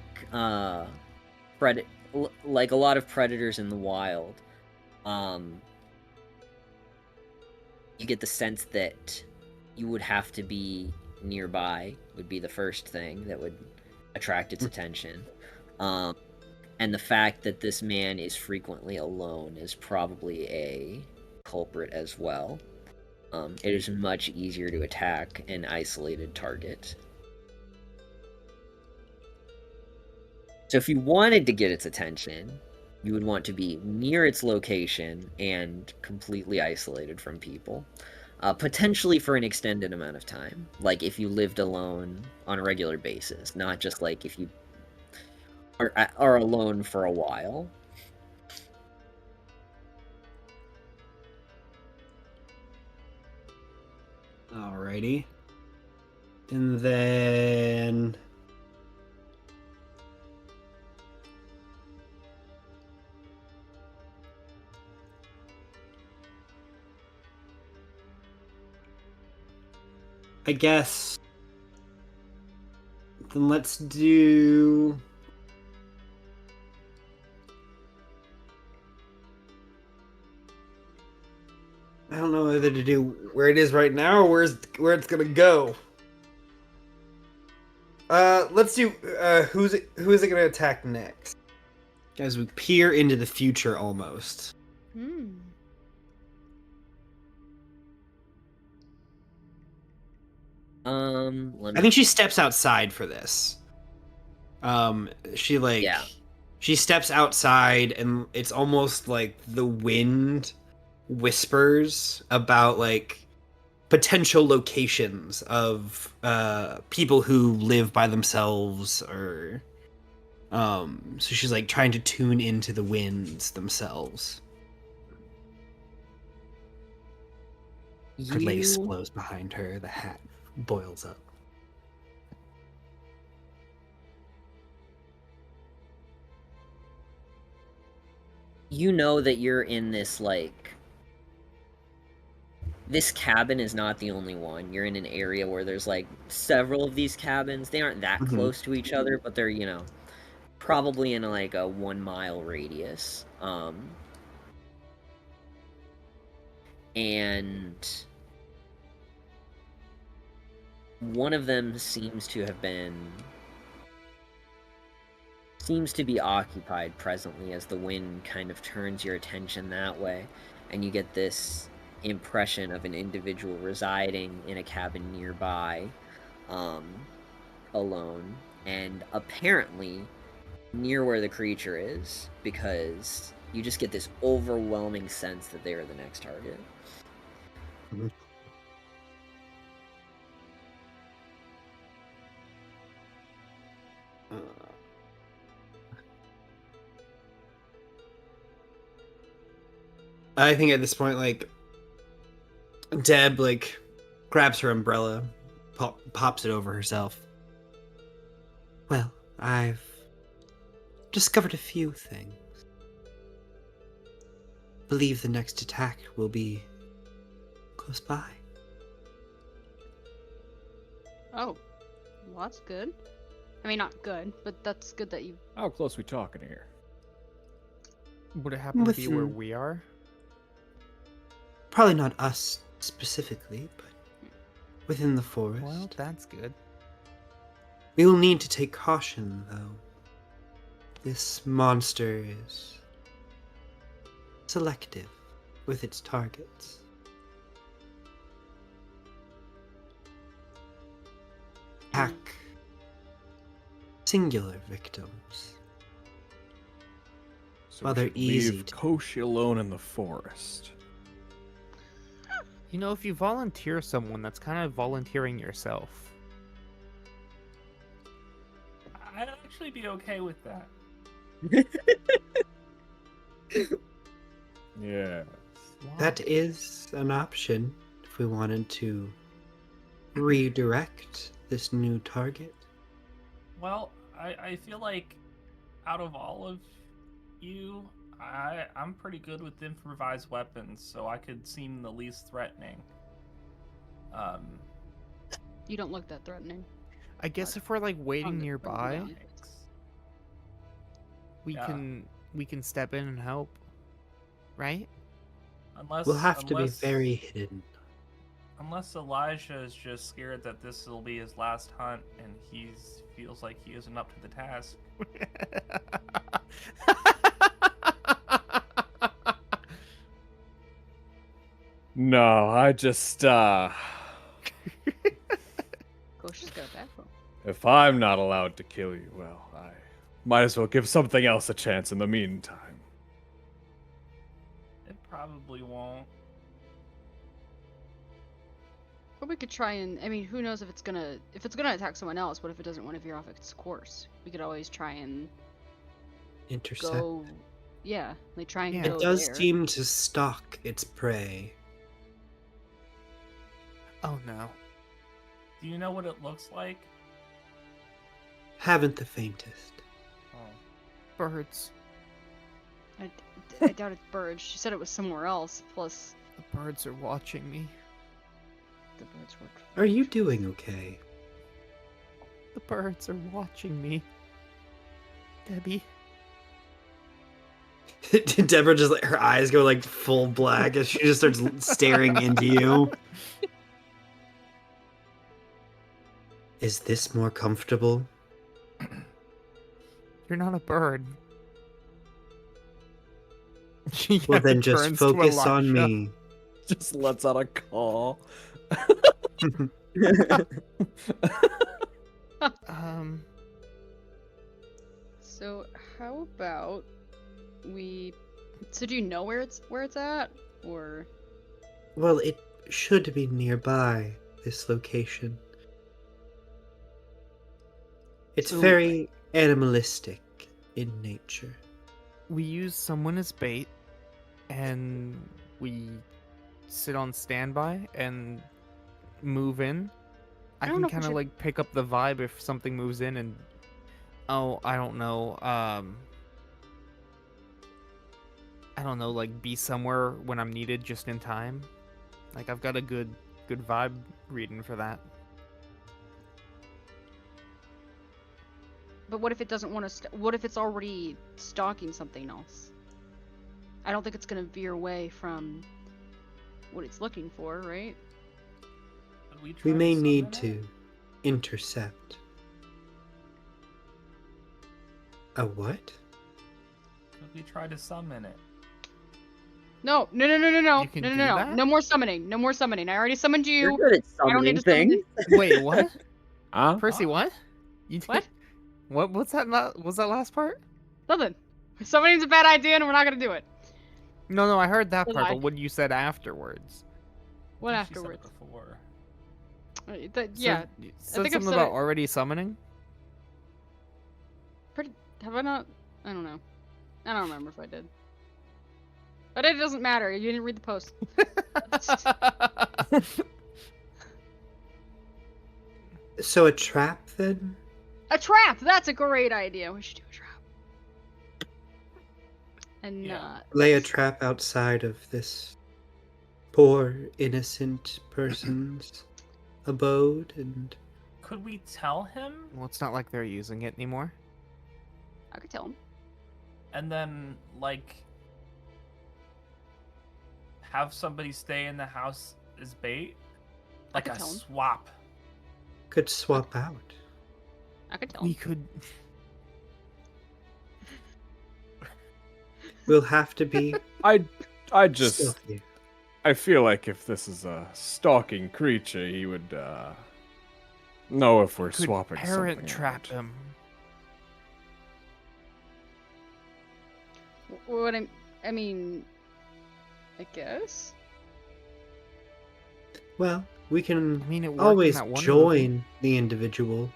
like a lot of predators in the wild, you get the sense that you would have to be nearby would be the first thing that would attract its attention. And the fact that this man is frequently alone is probably a culprit as well. It is much easier to attack an isolated target. So if you wanted to get its attention, you would want to be near its location and completely isolated from people. Potentially for an extended amount of time. Like if you lived alone on a regular basis, not just like if you are alone for a while. Alrighty. And then I guess then let's do I don't know whether to do where it is right now or where it's gonna go. Let's do who is it gonna attack next? Guys, we peer into the future almost. Let I me. think she steps outside for this. She like Yeah. she steps outside, and it's almost like the wind whispers about like potential locations of people who live by themselves, or so she's like trying to tune into the winds themselves. Her lace You blows behind her, the hat boils up. you know that you're in this like this cabin is not the only one. You're in an area where there's like several of these cabins. They aren't that Mhm. close to each other, but they're, probably in like a 1 mile radius. And one of them seems to be occupied presently as the wind kind of turns your attention that way, and you get this impression of an individual residing in a cabin nearby, alone, and apparently near where the creature is, because you just get this overwhelming sense that they are the next target. I think at this point, like, Deb like grabs her umbrella, pops it over herself. Well, I've discovered a few things. Believe the next attack will be close by. Oh, well, that's good. I mean, not good, but that's good that you. How close we talking here? Would it happen to be where Within- we are? Probably not us specifically, but within the forest. Well, that's good. We will need to take caution, though. This monster is selective with its targets. Attack singular victims. So Well, we they're should easy leave to- Koshi alone in the forest. You know, if you volunteer someone, that's kind of volunteering yourself. I'd actually be okay with that. Yeah. That is an option if we wanted to redirect this new target. Well, I feel like out of all of you, I'm pretty good with improvised weapons, so I could seem the least threatening. You don't look that threatening. I guess if we're like waiting On the- nearby, Thanks. we Yeah. can step in and help, right? Unless We'll have to be very hidden. Unless Elijah is just scared that this will be his last hunt and he feels like he isn't up to the task. No, I just Gosh, just got a backbone. if I'm not allowed to kill you, well, I might as well give something else a chance in the meantime. It probably won't. Or we could try and, I mean, who knows if it's gonna attack someone else. What if it doesn't want to veer off its course? We could always try and Intercept. go, yeah, like try and Yeah. go It does there. seem to stalk its prey. Oh no. Do you know what it looks like? Haven't the faintest. Oh. Birds. I doubt it's birds. She said it was somewhere else. Plus, The birds are watching me. the birds work. Are you doing okay? The birds are watching me. Debbie. Deborah just like her eyes go like full black as she just starts staring into you. Is this more comfortable? You're not a bird. Well, then just focus on me. Just lets out a call. So how about we? So do you know where it's at, or? Well, it should be nearby this location. It's So- very animalistic in nature. We use someone as bait, and we sit on standby and move in. I I don't can know if we kind of should- like pick up the vibe if something moves in, and I don't know. I don't know, like be somewhere when I'm needed just in time. Like I've got a good vibe reading for that. But what if it doesn't want to? What if it's already stalking something else? I don't think it's gonna veer away from what it's looking for, right? Could we, try We to may summon need it? to intercept. A what? Could we try to summon it? No. You can No. do No. that? No more summoning. No more summoning. I already summoned You're you. good at I don't need summoning to summon things. Wait, what? Huh? Percy, what? You did... What? What's that? Was that last part? Nothing. Summoning's a bad idea, and we're not gonna do it. No, I heard that Did part, I? but what you said afterwards. What I think she said it afterwards? before. Yeah. You said think I've something said about it. already summoning. Have I not? I don't know. I don't remember if I did. But it doesn't matter. You didn't read the post. So a trap then? A trap! That's a great idea. We should do a trap. And Yeah. not. Lay a trap outside of this poor, innocent person's abode and Could we tell him Well, it's not like they're using it anymore. I could tell him. and then like have somebody stay in the house as bait? Like could a tell him. swap. could swap out. I could tell We him. could. We'll have to be I just stealthy. I feel like if this is a stalking creature, he would know if we're Could swapping parent something trap out. him. What I mean, I guess. Well, we can I mean, it worked always in that one join movie. the individual.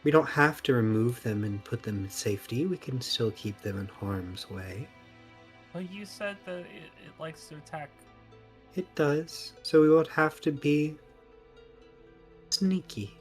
We don't have to remove them and put them in safety. We can still keep them in harm's way. But you said that it likes to attack. It does. So we won't have to be sneaky.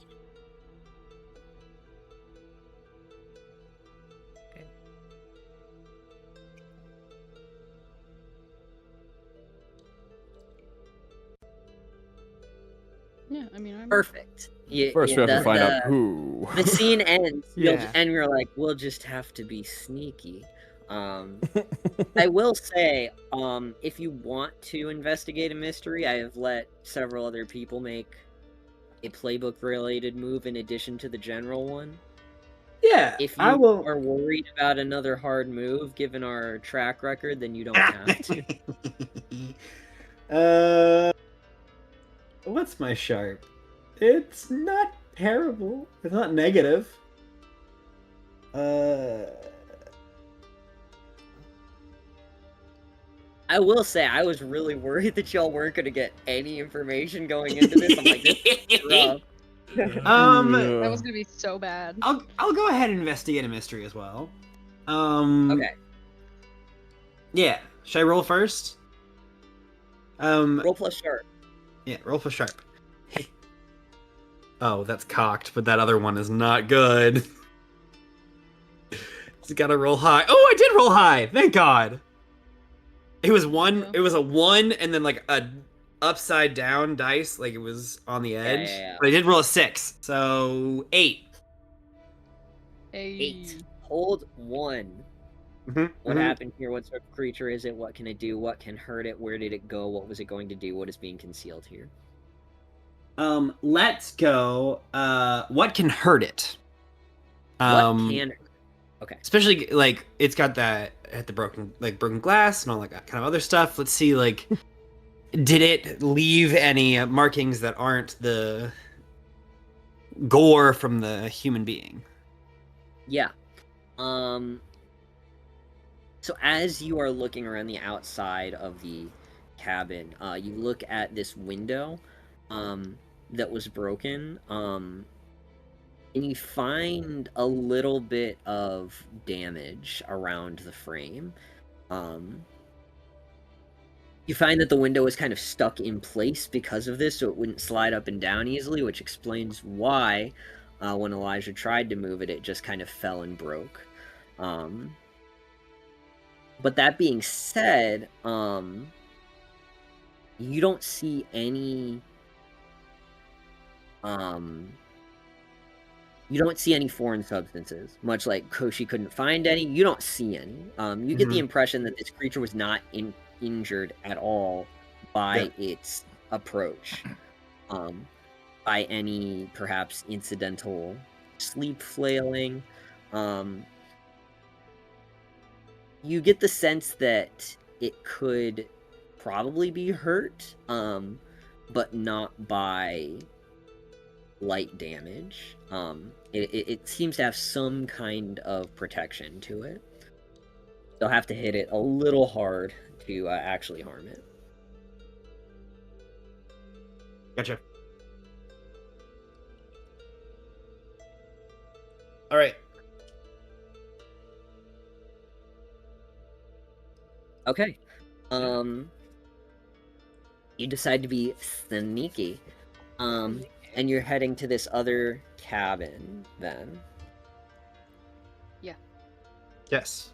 Yeah, I mean, I'm Perfect. First, we have to find out who. The scene ends, Yeah. and we're like, we'll just have to be sneaky. I will say, if you want to investigate a mystery, I have let several other people make a playbook-related move in addition to the general one. Yeah, If you I will. are worried about another hard move, given our track record, then you don't have to. What's my sharp? It's not terrible. It's not negative. I will say, I was really worried that y'all weren't going to get any information going into this. I'm like, this is rough. that was gonna be so bad. I'll go ahead and investigate a mystery as well. Okay, Yeah. Should I roll first? roll plus sharp. Yeah, roll for sharp. Oh, that's cocked, but that other one is not good. It's gotta roll high. Oh, I did roll high! Thank God! It was one, Yeah. it was a 1 and then like a upside down dice, like it was on the edge. yeah. But I did roll a 6, so 8. 8. Hold 1. Mm-hmm. What happened here? What sort of creature is it? What can it do? What can hurt it? Where did it go? What was it going to do? What is being concealed here? Let's go. What can hurt it? What can? Okay. Especially like it's got that at the broken glass and all that kind of other stuff. Let's see, like Did it leave any markings that aren't the gore from the human being? Yeah. So as you are looking around the outside of the cabin, you look at this window that was broken, and you find a little bit of damage around the frame. You find that the window is kind of stuck in place because of this, so it wouldn't slide up and down easily, which explains why, when Elijah tried to move it, it just kind of fell and broke. But that being said, you don't see any foreign substances. Much like Koshi couldn't find any, you don't see any. You get the impression that this creature was not injured at all by its approach, by any perhaps incidental sleep flailing. You get the sense that it could probably be hurt, but not by light damage. It seems to have some kind of protection to it. They'll have to hit it a little hard to actually harm it. Gotcha. All right. Okay. You decide to be sneaky. And you're heading to this other cabin then. Yes.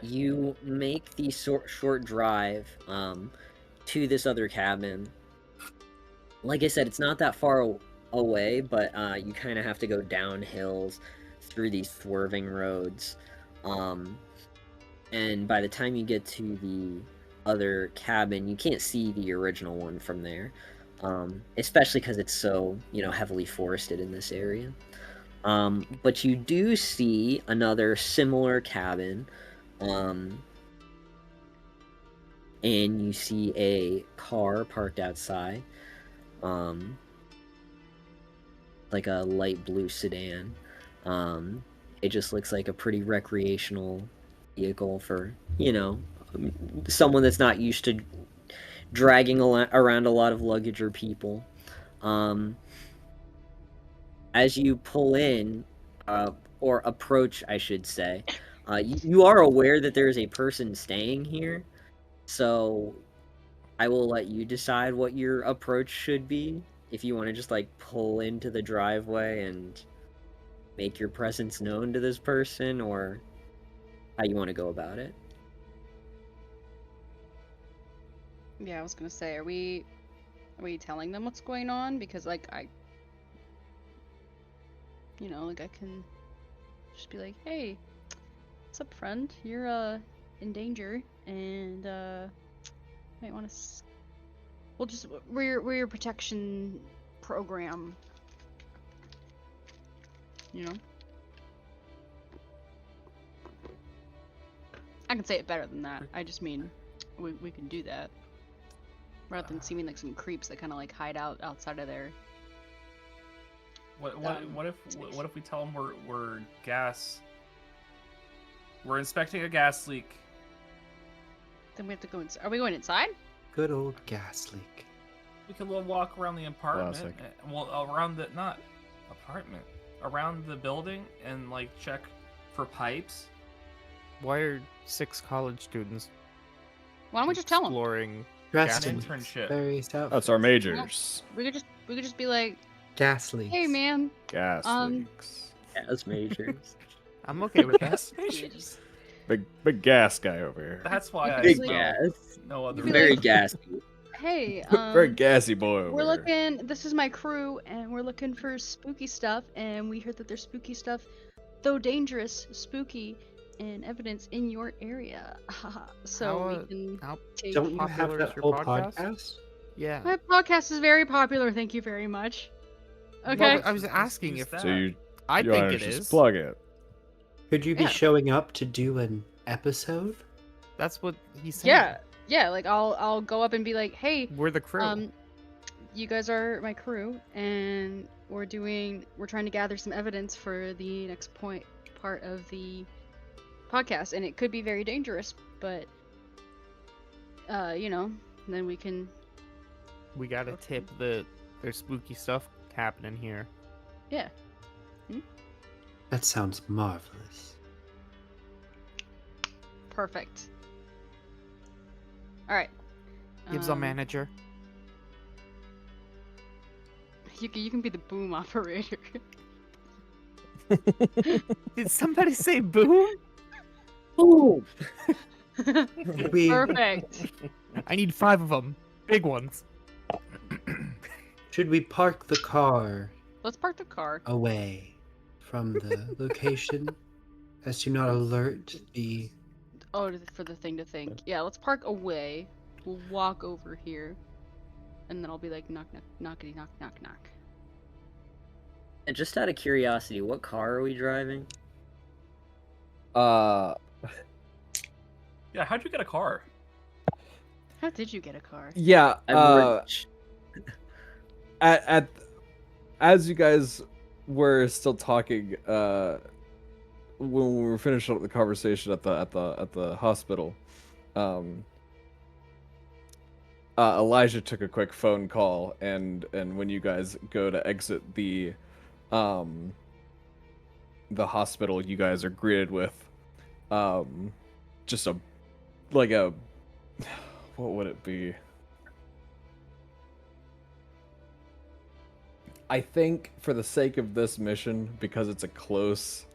You make the short drive to this other cabin. Like I said, it's not that far away, but you kind of have to go down hills through these swerving roads. And by the time you get to the other cabin, you can't see the original one from there, especially because it's so, heavily forested in this area. But you do see another similar cabin, and you see a car parked outside, like a light blue sedan. It just looks like a pretty recreational vehicle for, someone that's not used to dragging around a lot of luggage or people. As you pull in, or approach, I should say, you are aware that there is a person staying here, so I will let you decide what your approach should be. If you want to just, pull into the driveway and make your presence known to this person, or how you want to go about it. Yeah, I was gonna say, are we telling them what's going on? Because I can just be like, hey, what's up, friend? You're in danger, and might want to. We're your protection program. I can say it better than that. I just mean we can do that rather than seeming like some creeps that kind of hide outside of their. What if we tell them we're inspecting a gas leak? Then we have to go inside. Are we going inside? Good old gas leak. We can walk around the apartment. Classic. Around the building and check for pipes. Why are 6 college students Why don't we just tell them? exploring Dressed An in internship. very stuff. That's our majors. We could just be like, gas leaks. hey man, Gas leaks. As majors. I'm okay with that. Big gas guy over here. That's why I Big smell gas. no other. Be Very like- gassy. hey, Very gassy boy over we're here. looking. This is my crew, and we're looking for spooky stuff. And we heard that there's spooky stuff, though dangerous, spooky, and evidence in your area. So we can How take. Don't you have popular that is your whole podcast? podcast? Yeah. My podcast is very popular. Thank you very much. Okay. Well, I was asking if That. So you I you think wanna it just is. plug it. Could you be Yeah. showing up to do an episode? That's what he said. Yeah. yeah, like I'll go up and be like, hey, We're the crew. you guys are my crew, and we're trying to gather some evidence for the next part of the podcast, and it could be very dangerous, but you know, then we can. We got a tip that there's spooky stuff happening here. Yeah. That sounds marvelous. Perfect. All right. Gives our manager. You can be the boom operator. Did somebody say boom? Ooh. We Perfect. I need 5 of them. Big ones. should we park the car Let's park the car. away from the location as to not alert the. Oh, for the thing to think. Yeah, let's park away. We'll walk over here, and then I'll be like, knock, knock, knockity, knock, knock, knock. And just out of curiosity, what car are we driving? Uh, Yeah, how'd you get a car? How did you get a car? yeah. I'm rich. At as you guys were still talking, when we were finishing up the conversation at the hospital, Elijah took a quick phone call, and when you guys go to exit the hospital, you guys are greeted with just a what would it be? I think for the sake of this mission, because it's a close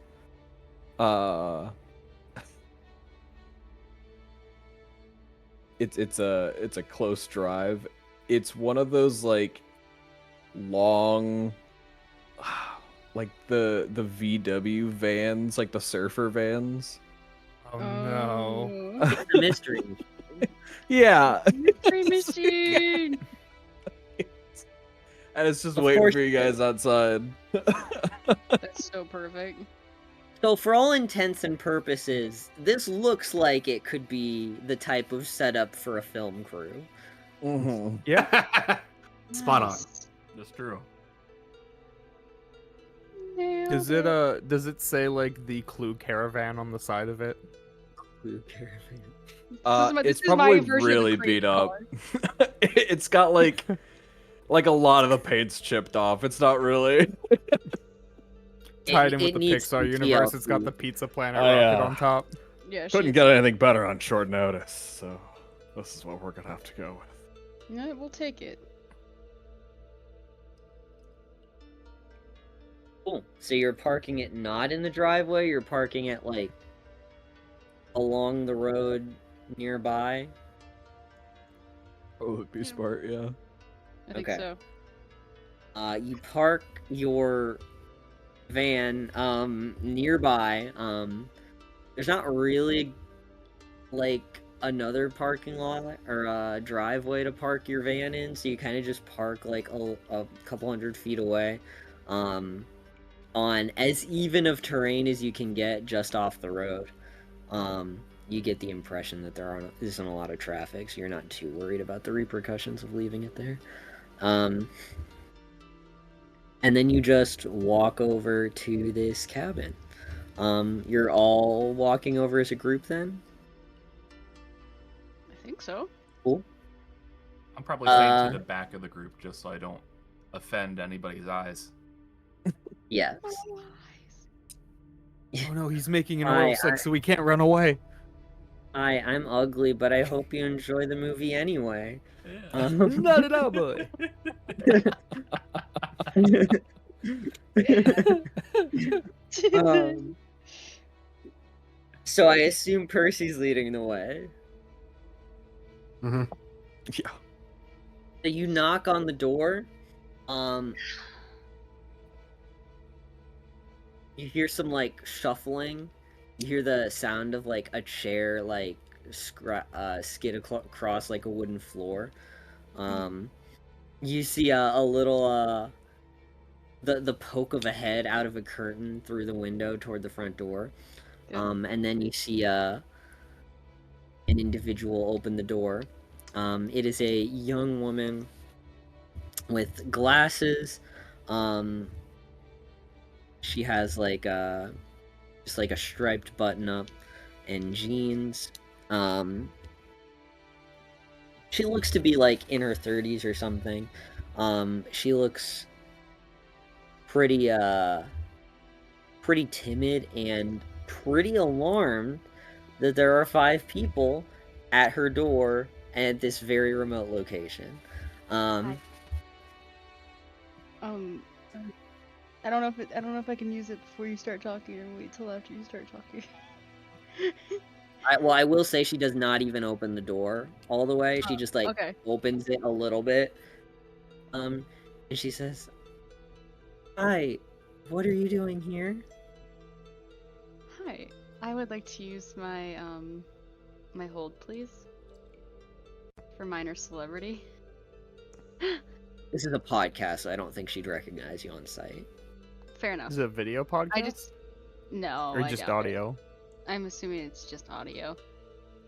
it's a close drive. It's one of those like long like the VW vans, like the surfer vans. Oh no. It's a mystery. Yeah. Mystery machine. And it's just Of waiting course for you it guys is. outside. That's so perfect. So for all intents and purposes, this looks like it could be the type of setup for a film crew. Mm-hmm. Yeah. Spot on. Nice. That's true. Nailed Does it say like the Clue caravan on the side of it? Crew caravan. It's This is my probably version of the really creep beat up. car. It's got like a lot of the paint's chipped off. It's not really. Tied in with It the needs Pixar some universe, it's got TLC. the Pizza Planet Oh, rocket yeah. on top. Yeah, Couldn't get anything better on short notice, so this is what we're gonna have to go with. Yeah, we'll take it. Cool. So you're parking it not in the driveway, you're parking it like along the road nearby. Oh, it'd be smart, yeah. I think Okay. so. You park your van nearby. There's not really like another parking lot or a driveway to park your van in, so you kind of just park like a couple 100 feet away, on as even of terrain as you can get just off the road. You get the impression that there isn't a lot of traffic, so you're not too worried about the repercussions of leaving it there. And then you just walk over to this cabin. You're all walking over as a group then? I think so. Cool. I'm probably staying to the back of the group just so I don't offend anybody's eyes. Yes. Oh no, he's making an I- oral sex, so we can't run away. Hi, I'm ugly, but I hope you enjoy the movie anyway. Not at all, boy. So I assume Percy's leading the way. Mm-hmm. Yeah. So you knock on the door. You hear some like shuffling. You hear the sound of like a chair like skid across like a wooden floor. You see a little the poke of a head out of a curtain through the window toward the front door. Good. And then you see an an individual open the door. It is a young woman with glasses. She has like just like a striped button up and jeans. She looks to be like in her 30s or something. She looks pretty pretty timid and pretty alarmed that there are 5 people at her door at this very remote location. I don't know if I can use it before you start talking or wait till after you start talking. I will say she does not even open the door all the way. She just like okay. opens it a little bit. And she says, "Hi, what are you doing here?" Hi, I would like to use my my hold, please, for minor celebrity. This is a podcast, so I don't think she'd recognize you on sight. Fair enough. Is it a video podcast? I just no. or I just doubt it. audio? I'm assuming it's just audio.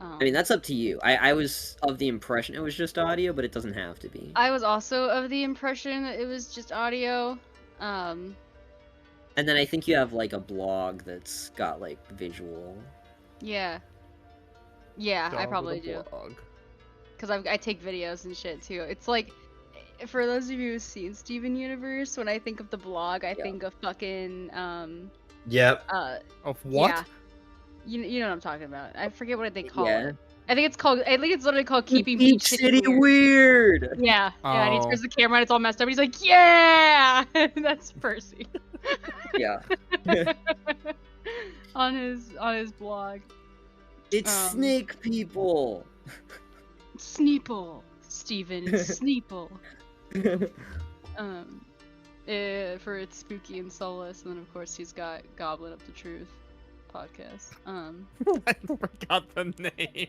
I mean, that's up to you. I was of the impression it was just audio, but it doesn't have to be. I was also of the impression that it was just audio. And then I think you have like a blog that's got like visual. Yeah. Yeah, I Dog probably with a do. blog. Because I take videos and shit too. It's like, for those of you who've seen Steven Universe, when I think of the blog, I think of fucking, Yep. Of what? Yeah. You know what I'm talking about. I forget what they call Yeah. it. I think it's literally called Keeping Beach Beach City Weird. Weird. Yeah, yeah, and he Oh. turns the camera and it's all messed up. And he's like, yeah! That's Percy. Yeah. on his blog. It's snake people. Sneeple. Steven is Sneeple. For its spooky and soulless, and then of course he's got Goblin Up the Truth podcast. I forgot the name.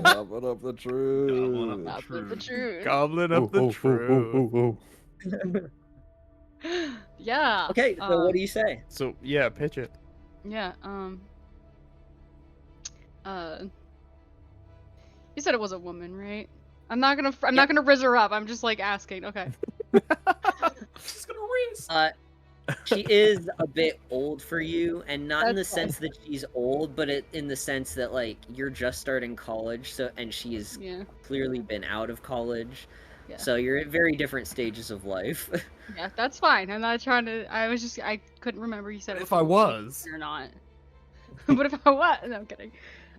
Goblin up the truth. Goblin up Goblin Up the Truth. Goblin up the truth. Yeah. Okay, so what do you say? So yeah, pitch it. Yeah. You said it was a woman, right? I'm not gonna riz her up. I'm just like asking. Okay. She's gonna race. She is a bit old for you, and not in the That's fine. sense that she's old, but in the sense that like you're just starting college, so and she's Yeah. clearly been out of college, Yeah. so you're at very different stages of life. Yeah, that's fine. I'm not trying to. I couldn't remember you said it. If I was. or not. But if I was, no, I'm kidding.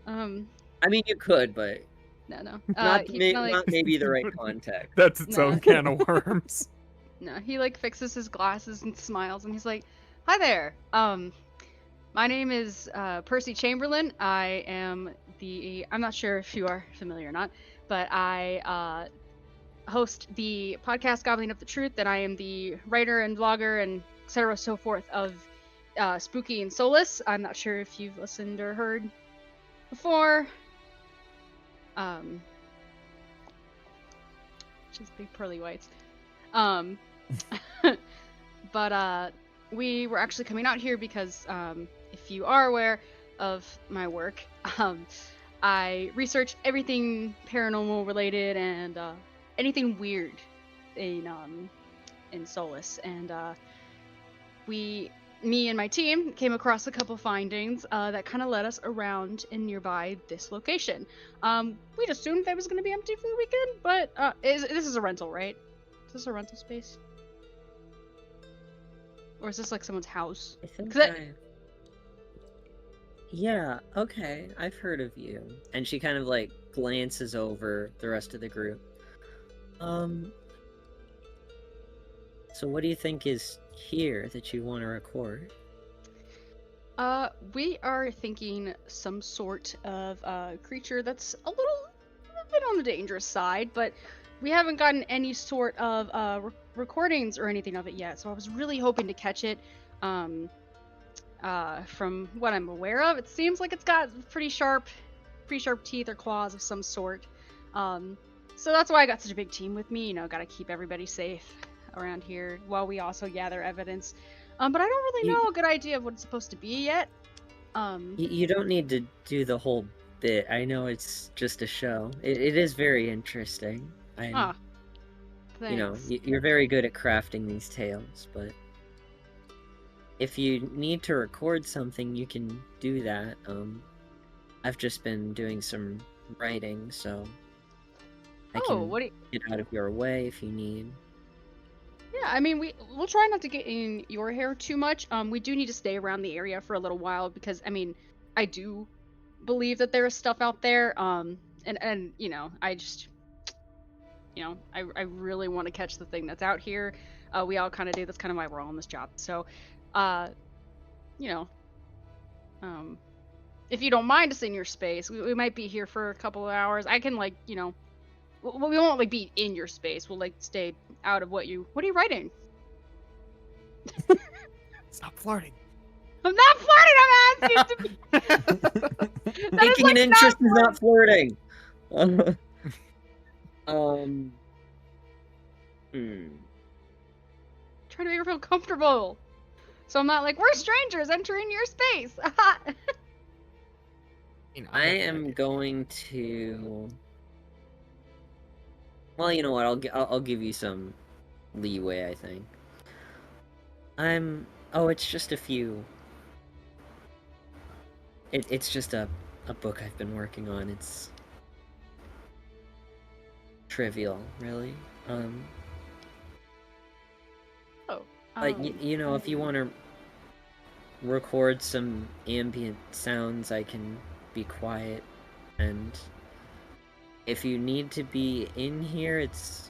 I mean, you could, but No. not, He kinda, not maybe the right context. That's its No. own can of worms. No, he like fixes his glasses and smiles and he's like, "Hi there. My name is Percy Chamberlain. I am I'm not sure if you are familiar or not, but I host the podcast Gobbling Up the Truth, and I am the writer and vlogger and etc. so forth of Spooky and Soulless. I'm not sure if you've listened or heard before. Just big pearly whites. But we were actually coming out here because if you are aware of my work, I research everything paranormal related and anything weird in Solus, and me and my team came across a couple findings that kind of led us around and nearby this location. We'd assumed that it was going to be empty for the weekend, but this is a rental, right? Is this a rental space? Or is this like someone's house? I think 'Cause Yeah, okay, I've heard of you. And she kind of like glances over the rest of the group. So what do you think is here that you want to record? We are thinking some sort of creature that's a little bit on the dangerous side, but we haven't gotten any sort of recordings or anything of it yet, so I was really hoping to catch it. From what I'm aware of, it seems like it's got pretty sharp teeth or claws of some sort. So that's why I got such a big team with me. You know, gotta keep everybody safe around here while we also gather evidence. But I don't really know a good idea of what it's supposed to be yet. You don't need to do the whole bit. I know it's just a show. It is very interesting. Ah, You know, thanks. you're very good at crafting these tales, but if you need to record something, you can do that. I've just been doing some writing, so I Oh, can what do you... get out of your way if you need. Yeah, I mean, we'll try not to get in your hair too much. We do need to stay around the area for a little while because, I mean, I do believe that there is stuff out there. And you know, I just, you know, I really want to catch the thing that's out here. We all kind of do. That's kind of why we're all on this job. So, uh, you know, um, if you don't mind us in your space, we might be here for a couple of hours. I can like, you know, we won't like be in your space. We'll like stay out of what are you writing? Stop flirting. I'm not flirting. I'm asking to be. That is Taking like an interest is not not flirting. trying to make her feel comfortable. So I'm not like, we're strangers entering your space. I am going to. Well, you know what? I'll give you some leeway. I think. Oh, it's just a few. It's just a book I've been working on. It's trivial, really. But you know, if you want to record some ambient sounds, I can be quiet, and if you need to be in here, it's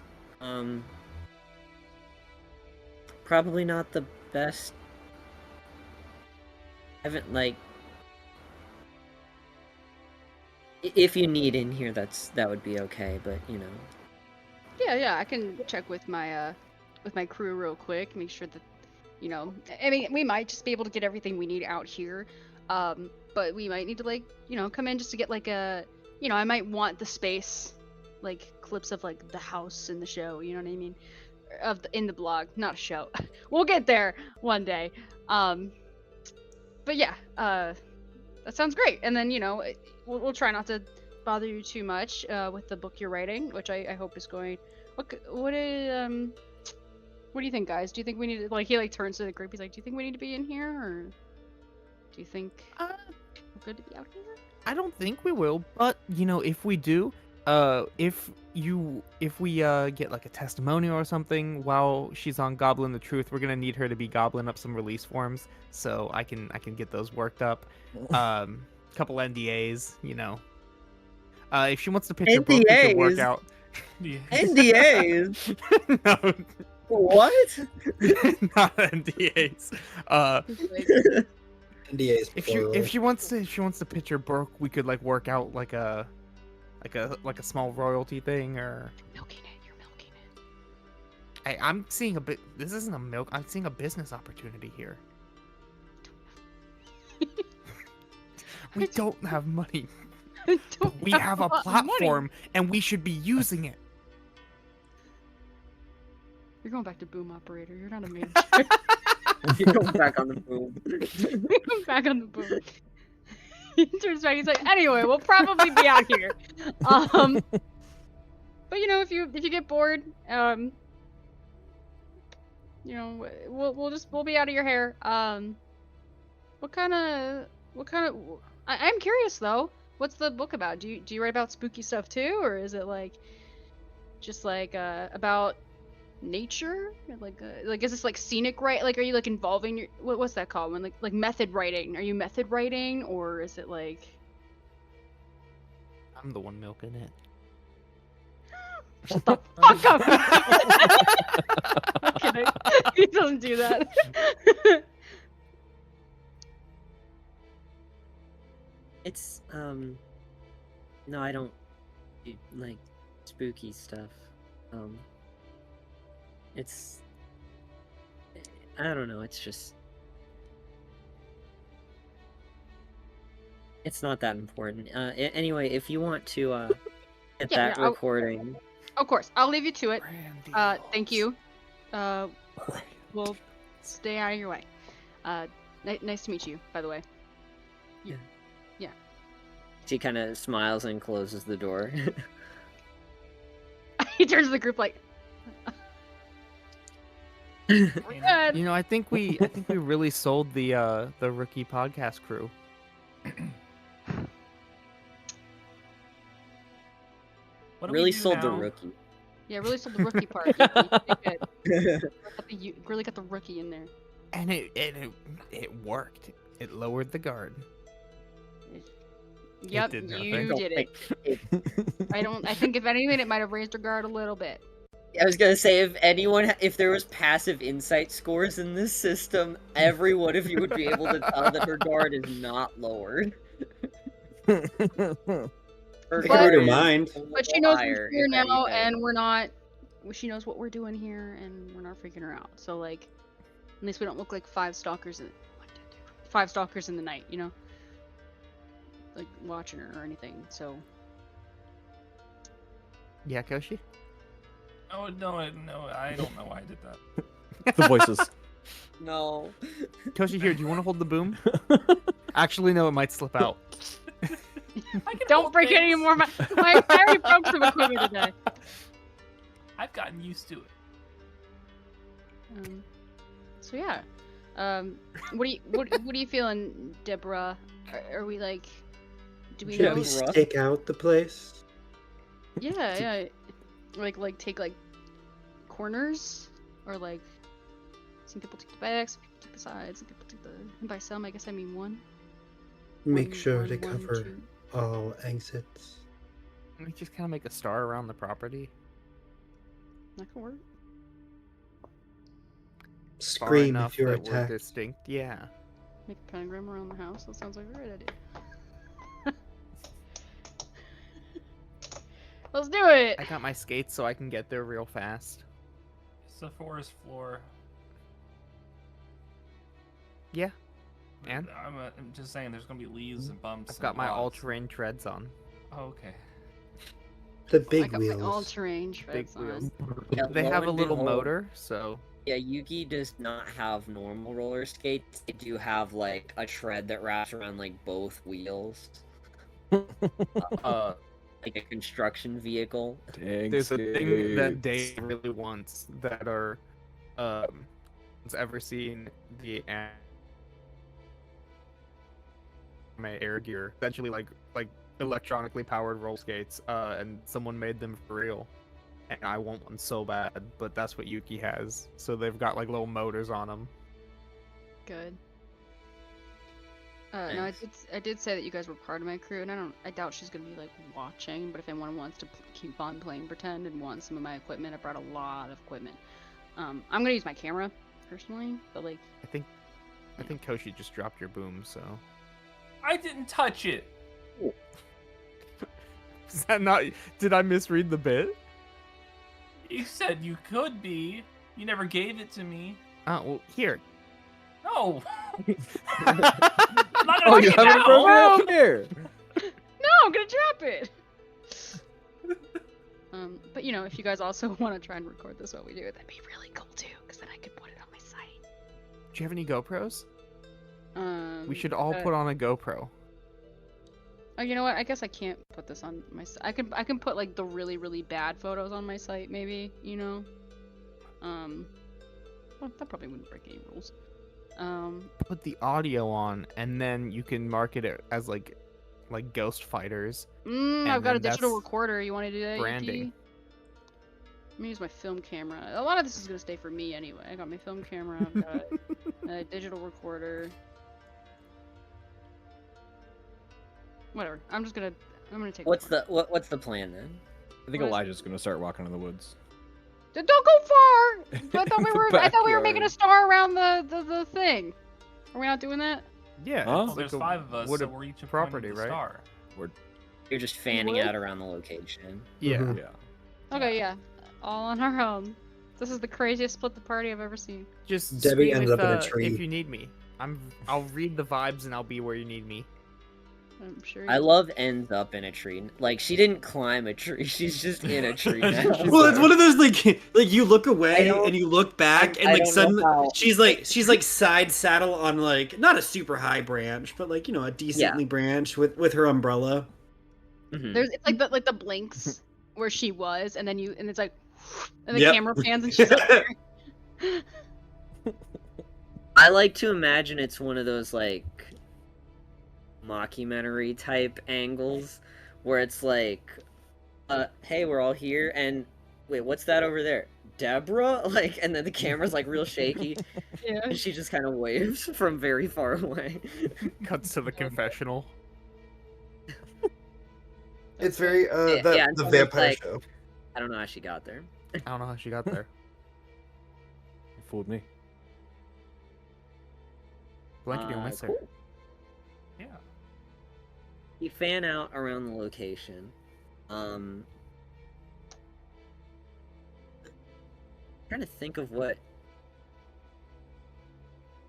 probably not the best. I haven't like. If you need in here, that would be okay, but you know. Yeah, I can check with my crew real quick, make sure that, you know, I mean, we might just be able to get everything we need out here, but we might need to like, you know, come in just to get like a, you know, I might want the space, like clips of like the house in the show, you know what I mean, in the blog, not a show. We'll get there one day. But yeah, that sounds great. And then, you know, we'll try not to bother you too much with the book you're writing, which I hope is going. What do you think, guys? Do you think we need to, like, he like turns to the group, he's like, do you think we need to be in here, or do you think we're good to be out here? I don't think we will, but you know, if we do, if we get like a testimonial or something while she's on Goblin the Truth, we're gonna need her to be gobbling up some release forms, so I can get those worked up. Couple NDAs, you know. If she wants to pitch her book, we could work NDAs? out. NDAs? No, What? not NDAs. NDAs. If she wants to pitch her book, we could like work out like a small royalty thing, or You're milking it. I'm seeing a bit. This isn't a milk. I'm seeing a business opportunity here. We don't have money. But we have a platform, and we should be using it. You're going back to boom operator. You're not a manager. You're going back on the boom. You're going back on the boom. He turns back. He's like, anyway, we'll probably be out here. But you know, if you get bored, you know, we'll be out of your hair. What kind of I'm curious though. What's the book about? Do you write about spooky stuff too, or is it like just like about nature? Like is this like scenic, right? Like, are you like involving your what's that called when like method writing? Are you method writing, or is it like I'm the one milking it. shut the fuck up? I'm kidding. He doesn't do that. It's no, I don't do, like spooky stuff. It's I don't know, it's just it's not that important. Anyway, if you want to get that recording. Of course, I'll leave you to it. Thank you. We'll stay out of your way. Nice to meet you, by the way. Yeah. She kind of smiles and closes the door. He turns to the group like, "We're good." You know, I think we really sold the rookie podcast crew. What do we Really do sold the now? rookie. Yeah, really sold the rookie part. Yuki. Really got the rookie in there. And it worked. It lowered the guard. Yep, did nothing. you did it. I think if anything, it might have raised her guard a little bit. I was gonna say, if there was passive insight scores in this system, every one of you would be able to tell that her guard is not lowered. Her I can read guard her is mind. a But she little knows higher, we're here if now, anything. and we're not. She knows what we're doing here, and we're not freaking her out. So like, at least we don't look like five stalkers in the night, you know, like watching her or anything. So Yeah, Koshi? Oh no, I don't know why I did that. The voices. No. Koshi, here, do you want to hold the boom? Actually, no, it might slip out. I can don't hold break any things. more. I already broke some equipment today. I've gotten used to it. So yeah, what are you feeling, Deborah? Are we like? Do we Should know? we Rough. stake out the place? Yeah. Like take like corners, or like some people take the back, some people take the sides, some people take the. And by some, I guess I mean one. Make One, sure one, to one, cover two. all exits. We just kind of make a star around the property. That can work. Far Scream enough if you're that we're attacked. distinct. Yeah. Make a pentagram around the house. That sounds like a great idea. Let's do it. I got my skates so I can get there real fast. It's the forest floor. Yeah. And? I'm just saying, there's gonna be leaves and bumps. I've got and my rocks. all-terrain treads on. Oh, okay. The I big got wheels. my all-terrain Big treads on. wheels. Yeah, They lo have a and little behold- motor, so Yeah, Yuki does not have normal roller skates. They do have like a tread that wraps around like both wheels, uh, like a construction vehicle. Dang there's a thing that skates. Dave really wants that are, has ever seen the anime air gear, essentially like electronically powered roller skates, and someone made them for real. And I want one so bad, but that's what Yuki has. So they've got like little motors on them. Good. No, I did say that you guys were part of my crew, and I doubt she's gonna be like watching. But if anyone wants to keep on playing pretend and want some of my equipment, I brought a lot of equipment. I'm gonna use my camera personally, but like, I think Koshi just dropped your boom, so. I didn't touch it. Is that not? Did I misread the bit? You said you could be. You never gave it to me. Oh well, here. No. I'm not Oh, gonna you take it haven't now. broken it? Here. no, I'm gonna drop it. But you know, if you guys also want to try and record this while we do it, that'd be really cool too, because then I could put it on my site. Do you have any GoPros? We should all but- put on a GoPro. Oh, you know what? I guess I can't put this on my site. I can put like the really really bad photos on my site, maybe. You know. Well, that probably wouldn't break any rules. Put the audio on, and then you can market it as like Ghost Fighters. I've got a then digital that's recorder. You want to do that? branding. Yuki? Let me use my film camera. A lot of this is gonna stay for me anyway. I got my film camera. I've got a digital recorder. Whatever. I'm gonna take. What's one. what's the plan then? I think What is- Elijah's gonna start walking in the woods. Don't go far. I thought we The were. I thought we were making a backyard. star around the thing. Are we not doing that? Yeah. Huh? it's Well, there's like a 5 of us, so wooded we're each a property, property, the right? star. You're just fanning would? out around the location. Yeah. Mhm. Yeah. Okay, yeah. All on our own. This is the craziest split the party I've ever seen. Just Debbie scream ended if, up in a if tree. you need me. I'll read the vibes and I'll be where you need me. I'm sure. I you- love ends up in a tree. Like she didn't climb a tree; she's just in a tree now. Well, it's one of those like you look I away don't- and you look back and I like don't know suddenly how- she's like side saddle on like not a super high branch but like a decently branch with her umbrella. Mhm. There's it's like the blinks where she was, and then it's like, and the Yep. camera pans and she's up there. I like to imagine it's one of those like mockumentary type angles where it's like, hey, we're all here, and wait, what's that over there? Deborah? Like, and then the camera's like real shaky, Yeah. and she just kind of waves from very far away. Cuts to the confessional. It's very Yeah, and the someone's vampire like, show. I don't know how she got there. I don't know how she got there. You fooled me. Blankety will miss her. Cool. Yeah. You fan out around the location. Trying to think of what.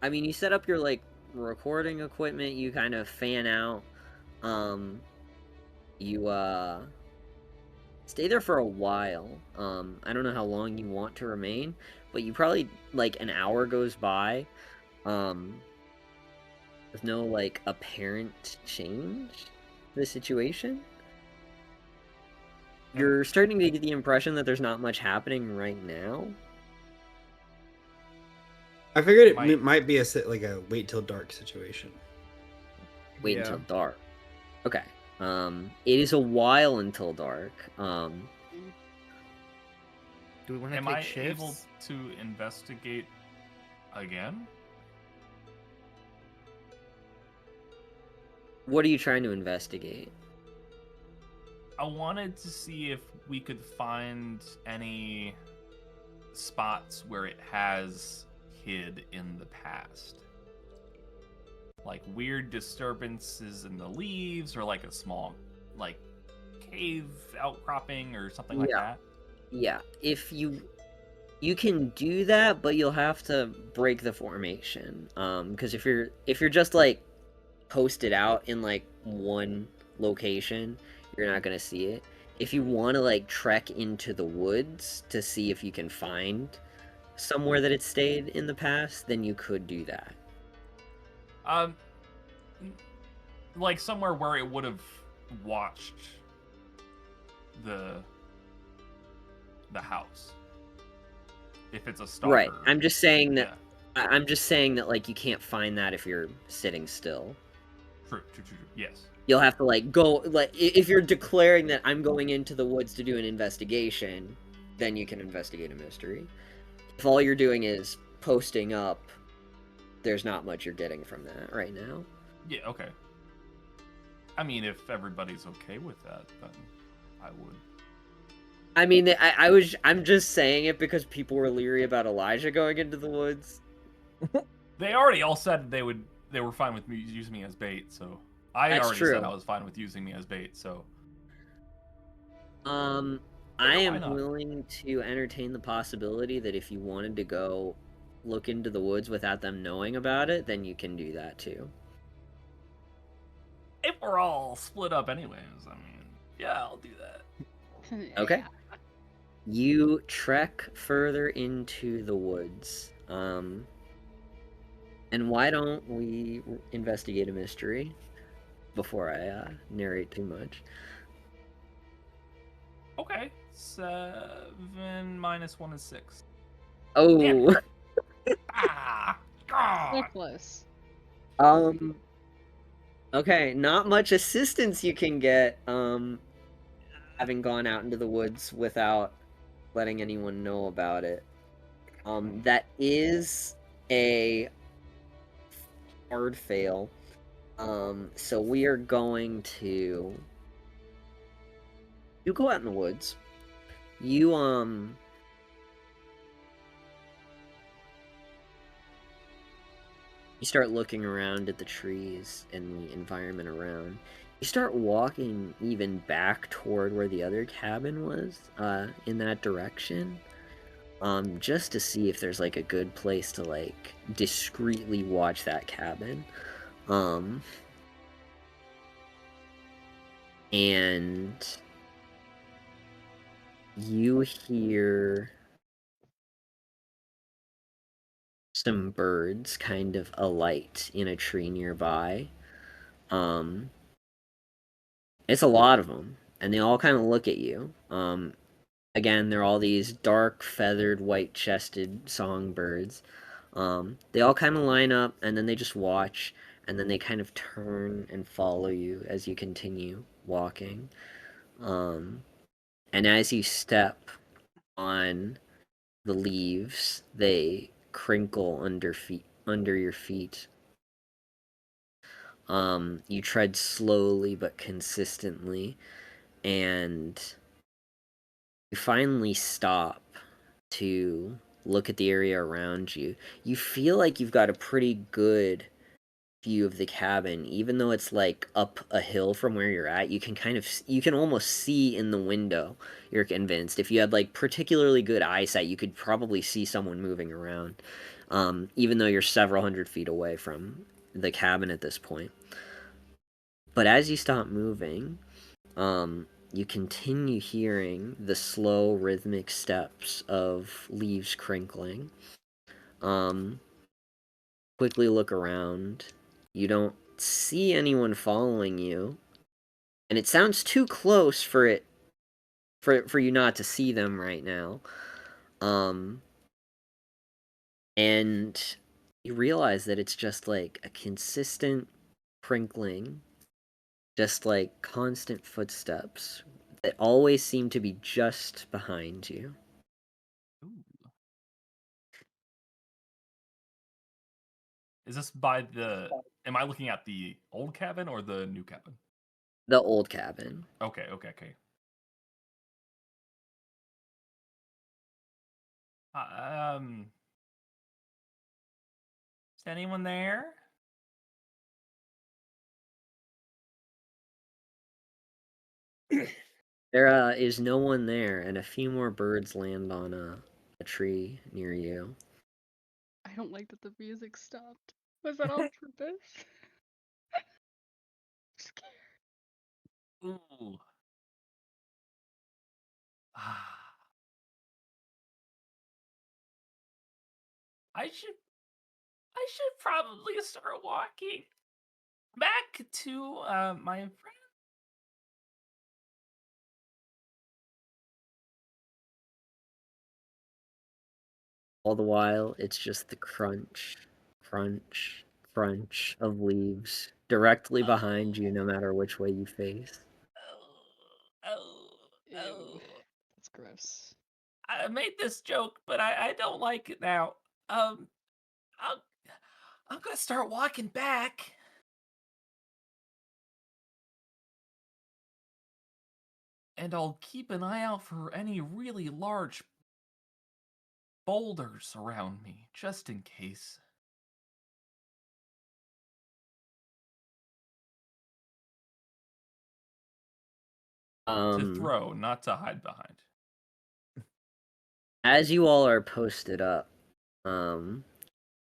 I mean, you set up your like recording equipment. You kind of fan out. You stay there for a while. I don't know how long you want to remain, but you probably like an hour goes by. With no like apparent change to the situation. You're starting to get the impression that there's not much happening right now. I figured it Might- might be like a wait till dark situation. Wait Yeah. until dark. Okay. It is a while until dark. Do we want to Am take I shifts? able to investigate again? What are you trying to investigate? I wanted to see if we could find any spots where it has hid in the past. Like weird disturbances in the leaves, or like a small, like, cave outcropping or something like Yeah. that. Yeah, if you can do that, but you'll have to break the formation. Because if you're just like posted out in like one location, you're not gonna see it. If you want to like trek into the woods to see if you can find somewhere that it stayed in the past, then you could do that. Like somewhere where it would have watched the house. If it's a stalker. Right. I'm just saying that. Yeah. I'm just saying that like you can't find that if you're sitting still. True. Yes. You'll have to like go like if you're declaring that I'm going into the woods to do an investigation, then you can investigate a mystery. If all you're doing is posting up, there's not much you're getting from that right now. Yeah, okay. I mean, if everybody's okay with that, then I would. I mean, I'm just saying it because people were leery about Elijah going into the woods. They already all said they were fine with me using me as bait, so I That's already true. said I was fine with using me as bait, so I why am not? willing to entertain the possibility that if you wanted to go look into the woods without them knowing about it, then you can do that too. if we're all split up anyways, I mean, yeah, I'll do that. Okay. You trek further into the woods. And why don't we investigate a mystery before I narrate too much? Okay. 7 minus 1 is 6. Oh. Damn Ah! So God! close. Okay, not much assistance you can get, having gone out into the woods without letting anyone know about it. That is a hard fail. So we are going to... You go out in the woods. You start looking around at the trees and the environment around. You start walking even back toward where the other cabin was, in that direction, just to see if there's like a good place to like discreetly watch that cabin. And you hear some birds kind of alight in a tree nearby. And It's a lot of them, and they all kind of look at you. Again, they're all these dark, feathered, white-chested songbirds. They all kind of line up, and then they just watch, and then they kind of turn and follow you as you continue walking. And as you step on the leaves, they crinkle under your feet. You tread slowly but consistently, and you finally stop to look at the area around you. You feel like you've got a pretty good view of the cabin, even though it's like up a hill from where you're at. You can almost see in the window. You're convinced if you had like particularly good eyesight, you could probably see someone moving around, even though you're several hundred feet away from the cabin at this point. But as you stop moving, you continue hearing the slow rhythmic steps of leaves crinkling. Quickly look around. You don't see anyone following you, and it sounds too close for you not to see them right now. And you realize that it's just like a consistent crinkling, just like constant footsteps that always seem to be just behind you. Ooh. Is this by the? Am I looking at the old cabin or the new cabin? The old cabin. Okay. Is anyone there? There is no one there, and a few more birds land on a tree near you. I don't like that the music stopped. Was that on purpose? I'm scared. Ooh. I should probably start walking back to my friend. All the while, it's just the crunch, crunch, crunch of leaves directly behind you, no matter which way you face. Ew. That's gross. I made this joke, but I don't like it now. I'm gonna start walking back. And I'll keep an eye out for any really large boulders around me, just in case. To throw, not to hide behind. As you all are posted up,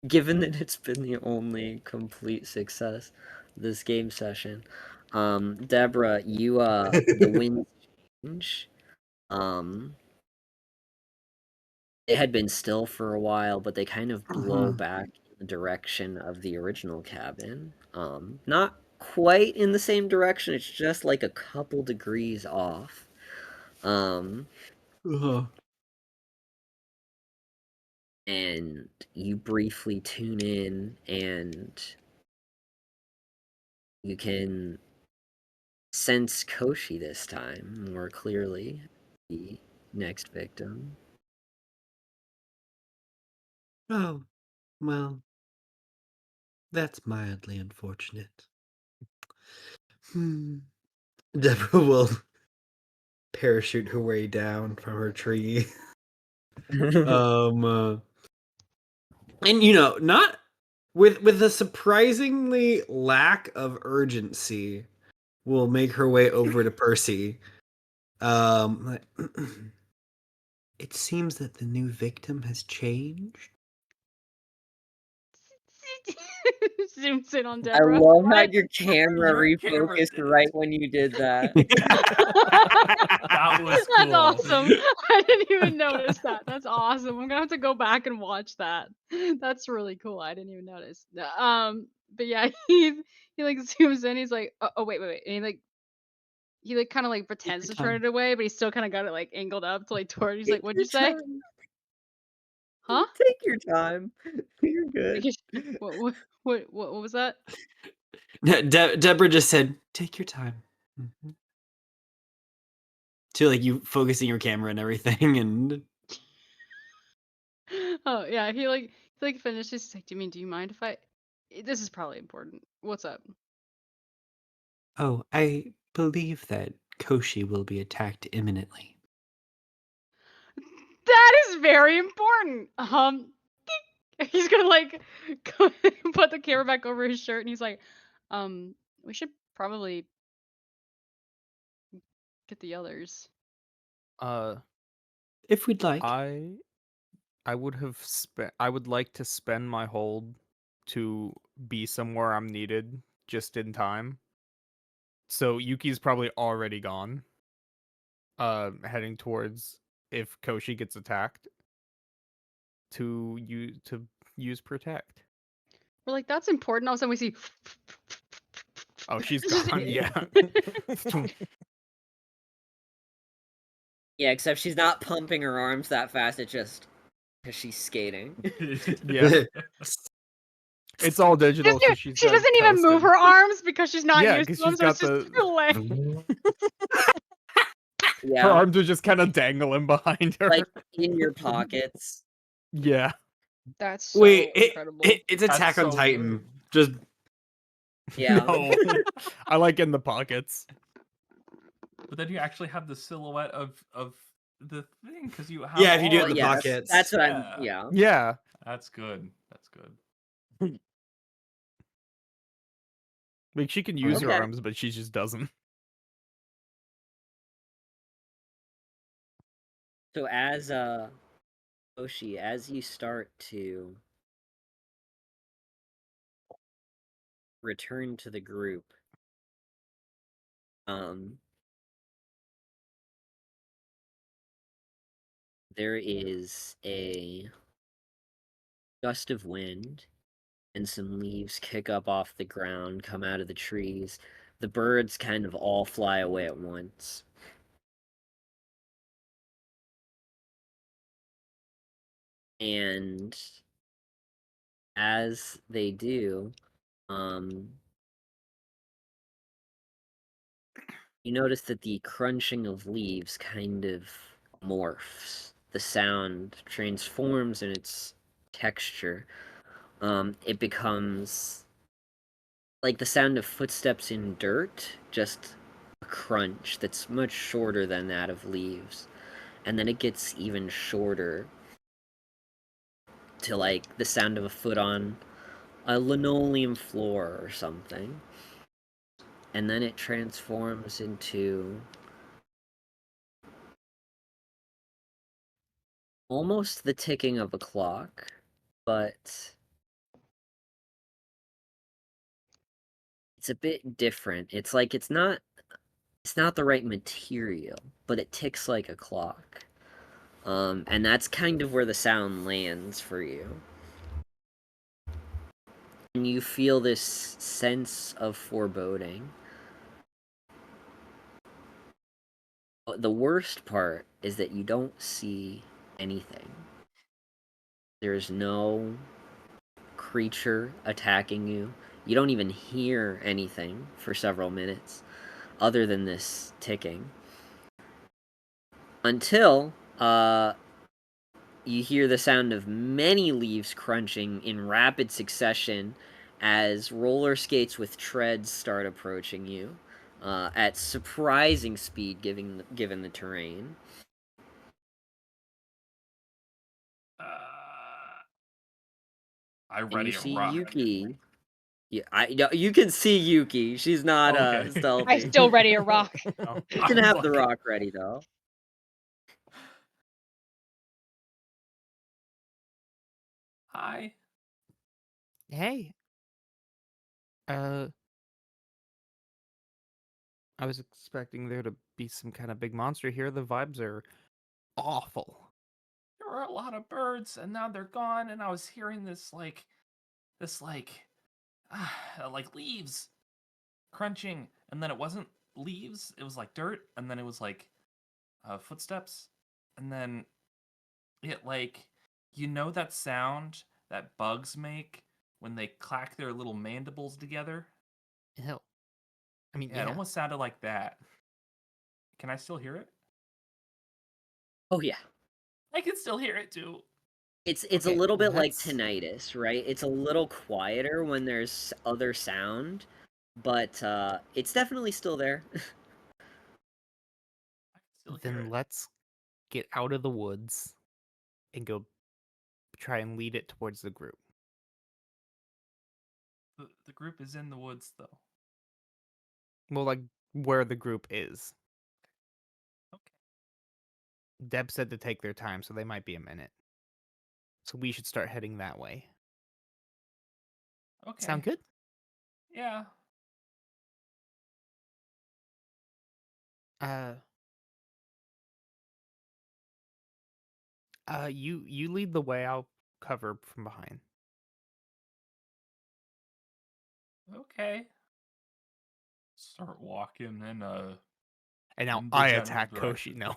given that it's been the only complete success this game session, Deborah, you the wind change. It had been still for a while, but they kind of blow back in the direction of the original cabin. Not quite in the same direction, it's just like a couple degrees off. And you briefly tune in, and you can sense Koshi this time more clearly, the next victim. Oh, well, that's mildly unfortunate. Deborah will parachute her way down from her tree. And not with a surprisingly lack of urgency, will make her way over to Percy. It seems that the new victim has changed. Zooms in on I Deborah. love how your camera Your camera refocused did it. right when you did that. That was cool. That's awesome. I didn't even notice that. That's awesome. I'm gonna have to go back and watch that. That's really cool. I didn't even notice. But yeah, he like zooms in. He's like, oh wait, and he like he like kind of like pretends to turn it away, but he's still kind of got it like angled up to like toward. He's like, "What'd you say? Huh?" Take your time. You're good. Because what was that? Deborah just said, "Take your time." Mhm. To like you focusing your camera and everything, and Oh yeah, he like finishes. He's like, do you mind if I? This is probably important. What's up? oh, I believe that Koshi will be attacked imminently. That is very important. He's gonna like put the camera back over his shirt, and he's like, we should probably get the others. If we'd like. I would have spent. I would like to spend my hold to be somewhere I'm needed just in time. So Yuki's probably already gone. Heading towards if Koshi gets attacked to use protect. We're like, that's important. All of a sudden, we see. Oh, she's gone. Yeah. Yeah, except she's not pumping her arms that fast. It's just because she's skating. Yeah. It's all digital, so She doesn't even move her arms because she's not used to them, she's so it's got just the leg. Yeah, her arms are just kind of dangling behind her. like in your pockets. Yeah. That's so Wait, incredible. it's Attack on so Titan. good. Just Yeah. No. I like in the pockets. But then you actually have the silhouette of the thing because you have yeah, if you do it all in the yes, pockets. that's what Yeah. I'm. Yeah. Yeah. That's good. That's good. Like she can use her Okay. arms, but she just doesn't. So as Oshi, as you start to return to the group, there is a gust of wind and some leaves kick up off the ground, come out of the trees. The birds kind of all fly away at once. And as they do, you notice that the crunching of leaves kind of morphs. The sound transforms in its texture. It becomes like the sound of footsteps in dirt, just a crunch that's much shorter than that of leaves. And then it gets even shorter to like the sound of a foot on a linoleum floor or something. And then it transforms into almost the ticking of a clock, but it's a bit different. It's like it's not the right material, but it ticks like a clock. And that's kind of where the sound lands for you. And you feel this sense of foreboding. The worst part is that you don't see anything. There's no creature attacking you. You don't even hear anything for several minutes other than this ticking. Until you hear the sound of many leaves crunching in rapid succession as roller skates with treads start approaching you at surprising speed given the terrain. I And ready you a see rock. Yuki. Yeah, you can see Yuki. She's not Okay. stealthy. I still ready a rock. Oh. You can have the rock ready though. Hi. Hey. I was expecting there to be some kind of big monster here. The vibes are awful. There were a lot of birds, and now they're gone. And I was hearing this like leaves crunching, and then it wasn't leaves. It was like dirt, and then it was like footsteps, and then it like that sound that bugs make when they clack their little mandibles together. Ew. I mean, Yeah, it almost sounded like that. Can I still hear it? Oh yeah. I can still hear it too. It's Okay, a little bit like let's- tinnitus, right? It's a little quieter when there's other sound, but it's definitely still there. I can still hear Then it. let's get out of the woods and go try and lead it towards the group. The group is in the woods though. Well, like where the group is. Okay. Deb said to take their time, so they might be a minute. So we should start heading that way. Okay. Sound good? Yeah. You lead the way. I'll cover from behind. Okay. Start walking in And now in the I general attack Koshi. direction. No.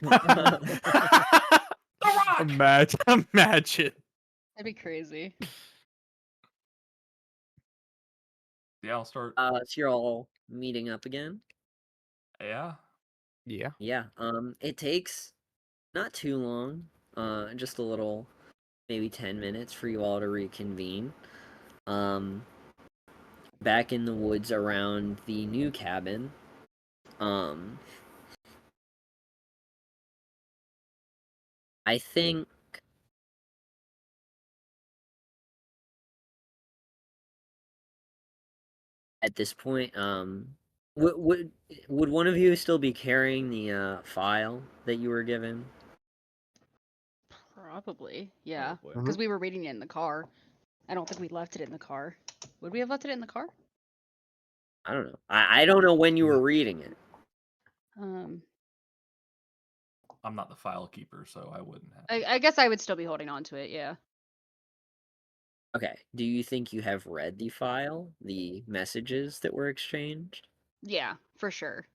The rock! Imagine. That'd be crazy. Yeah, I'll start. So you're all meeting up again. Yeah. Yeah. Yeah. It takes not too long. Just a little, maybe 10 minutes for you all to reconvene. Back in the woods around the new cabin. I think at this point, would one of you still be carrying the file that you were given? Probably, yeah. Probably. Because we were reading it in the car. I don't think we left it in the car. Would we have left it in the car? I don't know. I don't know when you were reading it. I'm not the file keeper, so I wouldn't have. I guess I would still be holding on to it, yeah. Okay. Do you think you have read the file, the messages that were exchanged? Yeah, for sure.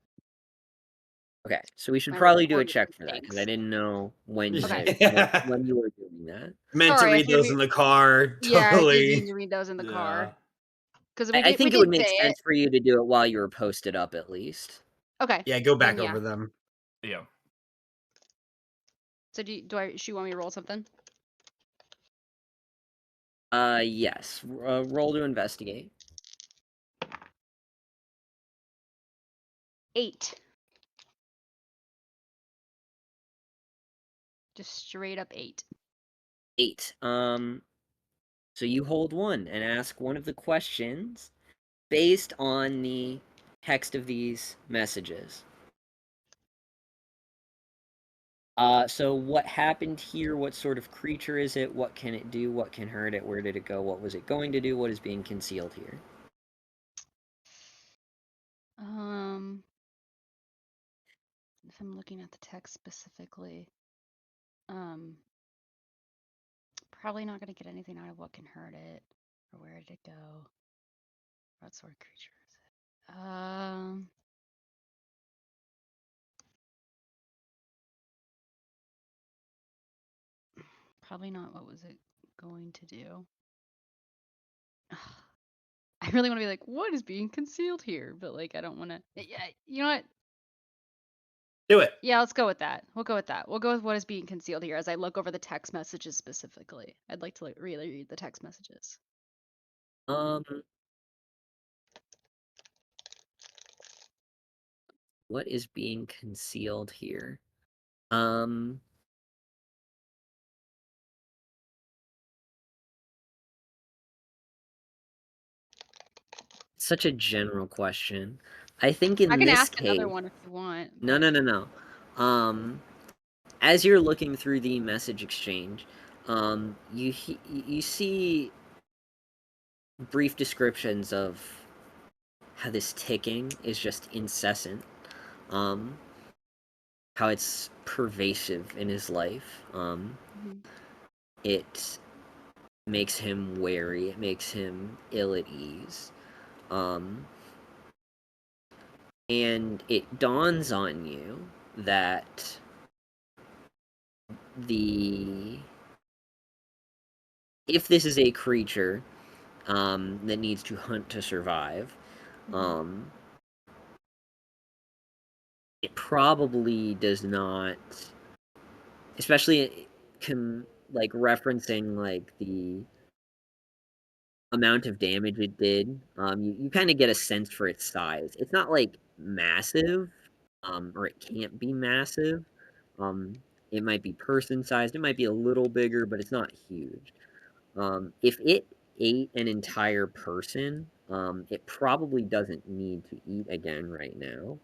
Okay, so we should I probably do a recorded check the for that because takes. I didn't know when you Okay. when you were doing that. Meant Sorry, to I read did those read- in the car. Yeah, I did Totally. need to read those in the car. Because I we think it did would make say sense for you to do it while you were posted up, at least. Okay. Yeah, go back Then, yeah. over them. Yeah. So do you want me to roll something? Yes. Roll to investigate. 8. Just straight up 8. 8. So you hold one and ask one of the questions based on the text of these messages. So what happened here? What sort of creature is it? What can it do? What can hurt it? Where did it go? What was it going to do? What is being concealed here? If I'm looking at the text specifically, probably not going to get anything out of what can hurt it or where did it go. What sort of creature is it? Probably not what was it going to do. I really want to be like, what is being concealed here? But like, I don't want to. Yeah, you know what? Do it. Yeah, let's go with that. We'll go with that. We'll go with what is being concealed here as I look over the text messages specifically. I'd like to really read the text messages. What is being concealed here? Such a general question. I think in I can this ask case, another one if you want. no. As you're looking through the message exchange, you see brief descriptions of how this ticking is just incessant. How it's pervasive in his life. It makes him wary. It makes him ill at ease. and it dawns on you that if this is a creature that needs to hunt to survive, um, it probably does not, especially like referencing like the amount of damage it did. You kind of get a sense for its size. It's not like massive, or it can't be massive. It might be person sized. It might be a little bigger, but it's not huge. If it ate an entire person, it probably doesn't need to eat again right now.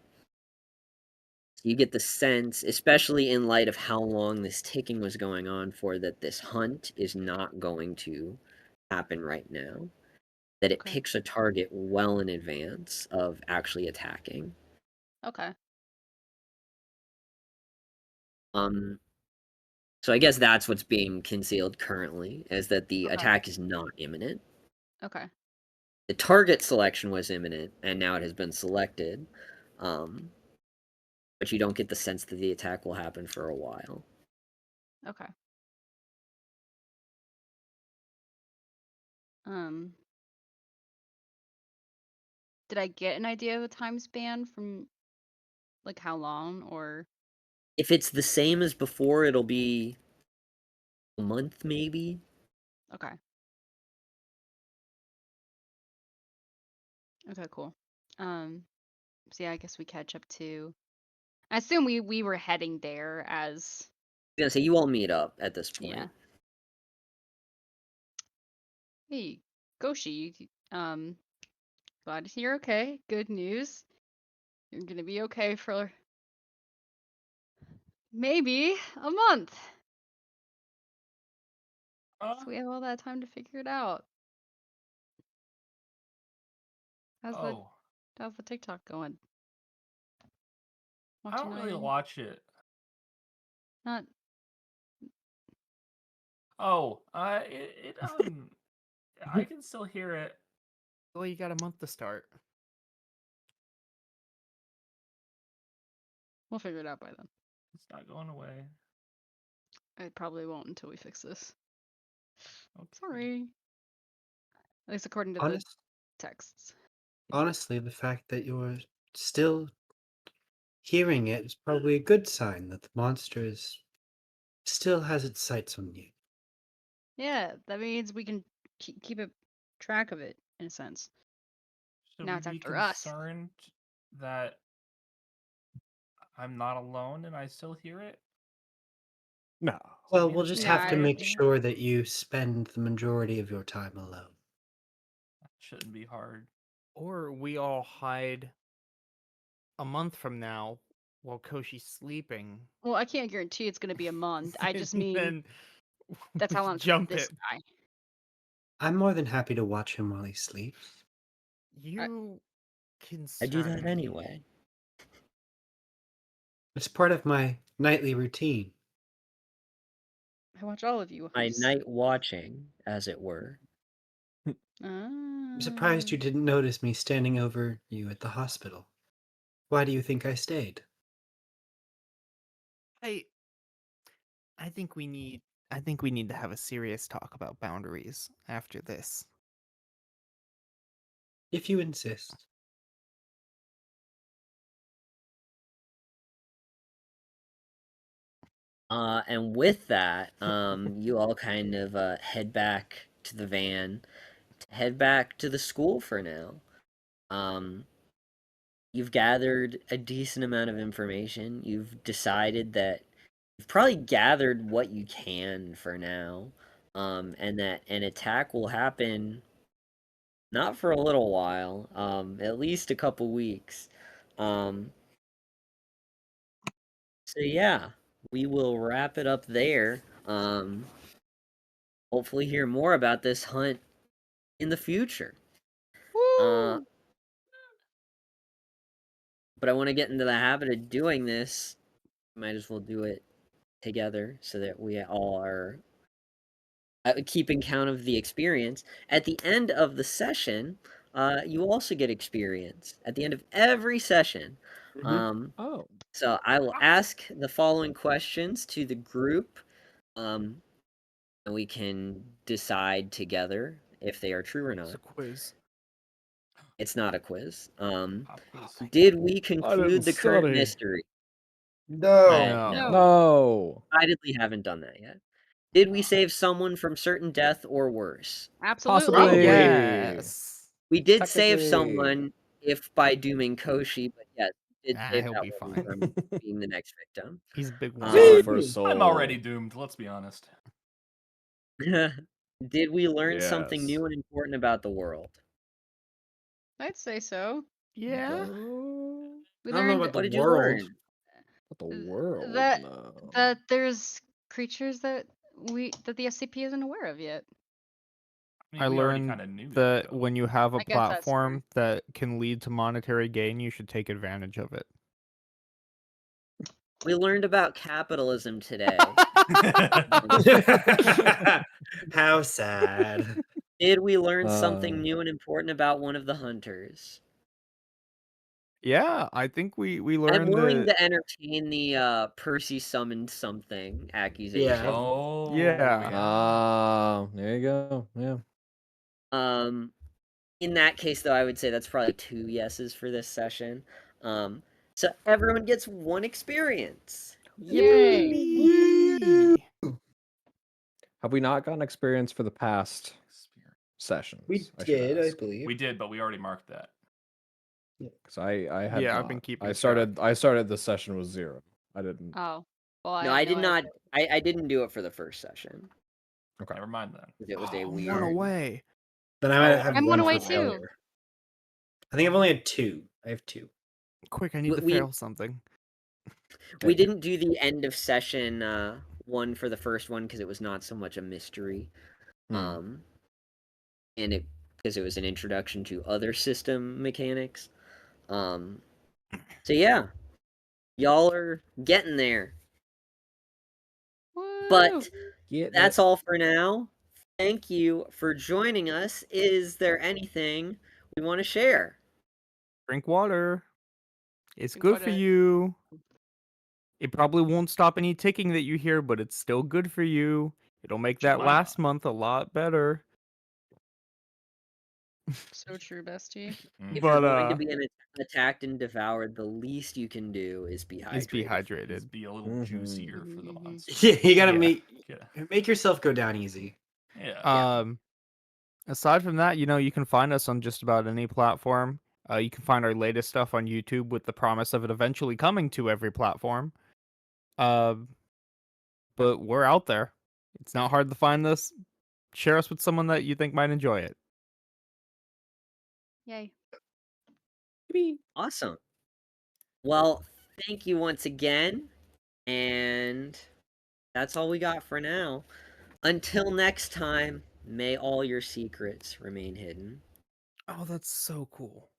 So you get the sense, especially in light of how long this ticking was going on for, that this hunt is not going to happen right now. That it Okay. picks a target well in advance of actually attacking. Okay. So I guess that's what's being concealed currently, is that the Okay. attack is not imminent. Okay. The target selection was imminent, and now it has been selected. But you don't get the sense that the attack will happen for a while. Okay. Um, did I get an idea of the time span from like how long or If it's the same as before, it'll be a month maybe. okay. Okay, cool. So yeah, I guess we catch up to I assume we were heading there as I'm gonna say you all meet up at this point. yeah. Hey, Goshi, glad to hear you're okay. Good news. You're gonna be okay for maybe a month. So we have all that time to figure it out. How's the Oh, how's the TikTok going? I Watching don't all really your watch it. not Oh, I can still hear it. Well, you got a month to start. we'll figure it out by then. It's not going away. I probably won't until we fix this. Okay. Sorry. At least according to the Honest, texts. honestly, the fact that you're still hearing it is probably a good sign that the monster still has its sights on you. Yeah, that means we can keep a track of it in a sense. Should Now we it's be after us. concerned that I'm not alone and I still hear it? No. Well, mean, we'll it's just the Yeah, have to end of make the game. sure that you spend the majority of your time alone. That shouldn't be hard. Or we all hide a month from now while Koshi's sleeping. Well, I can't guarantee it's gonna be a month. I just and mean then that's we how long it took jump this it. guy. I'm more than happy to watch him while he sleeps. You I concern do that me. anyway. It's part of my nightly routine. I watch all of you while My you night sleep. watching, as it were. I'm surprised you didn't notice me standing over you at the hospital. Why do you think I stayed? I I think we need to have a serious talk about boundaries after this. If you insist. And with that, you all kind of head back to the van, to head back to the school for now. Um, you've gathered a decent amount of information. You've decided that you've probably gathered what you can for now, and that an attack will happen not for a little while, at least a couple weeks. Um, so yeah, we will wrap it up there. Hopefully hear more about this hunt in the future. Uh, Woo! but I want to get into the habit of doing this. Might as well do it together so that we all are keeping count of the experience. At the end of the session, you also get experience at the end of every session. Mhm. Oh. So I will ask the following questions to the group, and we can decide together if they are true or It's a not. quiz. It's not a quiz. Pop quiz. Did we I conclude didn't the current study. mystery? No. No. No. No. Decidedly haven't done that yet. Did we save someone from certain death or worse? Absolutely. Possibly. Yes. We did save Technically. someone if by dooming Koshi, but yes, we did Ah, save he'll that be woman fine. from being the next victim. He's a big one. Soul for soul. I'm already doomed. Let's be honest. Did we learn something Yes. new and important about the world? I'd say so. Yeah. We I don't know learned about What the did you world. learn? What the world? that No. that there's creatures that the SCP isn't aware of yet. I we already learned kind of knew that though. when you have a I guess that's true. platform that can lead to monetary gain, you should take advantage of it. We learned about capitalism today. How sad. Did we learn something new and important about one of the hunters? Yeah, I think we I'm learned willing that. to entertain the Percy summoned something accusation. Oh, Yeah. There you go. Yeah. In that case, though, I would say that's probably 2 yeses for this session. So everyone gets 1 experience. Yay! Yippee! Have we not gotten experience for the past sessions? We I should did, I ask. believe. We did, but we already marked that. Because I had Yeah, not. I've been keeping I track. started the session with 0. I didn't. Oh, well, No, I I have did no not. idea. I didn't do it for the first session. Okay. Never mind then. 'Cause it was a Oh, weird. one away. Then I might have I'm one one away for too. failure. I think I've only had 2. I have 2. Quick, I need to We- fail something. We didn't do the end of session one for the first one because it was not so much a mystery. And it because it was an introduction to other system mechanics. So yeah, y'all are getting there. Woo! But Yeah, that's all for now. Thank you for joining us. Is there anything we want to share? Drink water. It's Drink good for water. you. It probably won't stop any ticking that you hear, but it's still good for you. It'll make that Jemima. last month a lot better. So true, bestie. If But you're going to be attacked and devoured, the least you can do is be hydrated. is be Just hydrated. be a little juicier for the monster. Yeah, you gotta Yeah. make yourself go down easy. Yeah. Aside from that, you can find us on just about any platform. You can find our latest stuff on YouTube with the promise of it eventually coming to every platform. But we're out there. It's not hard to find us. Share us with someone that you think might enjoy it. Yay. Awesome. Well, thank you once again. And that's all we got for now. Until next time, may all your secrets remain hidden. Oh, that's so cool.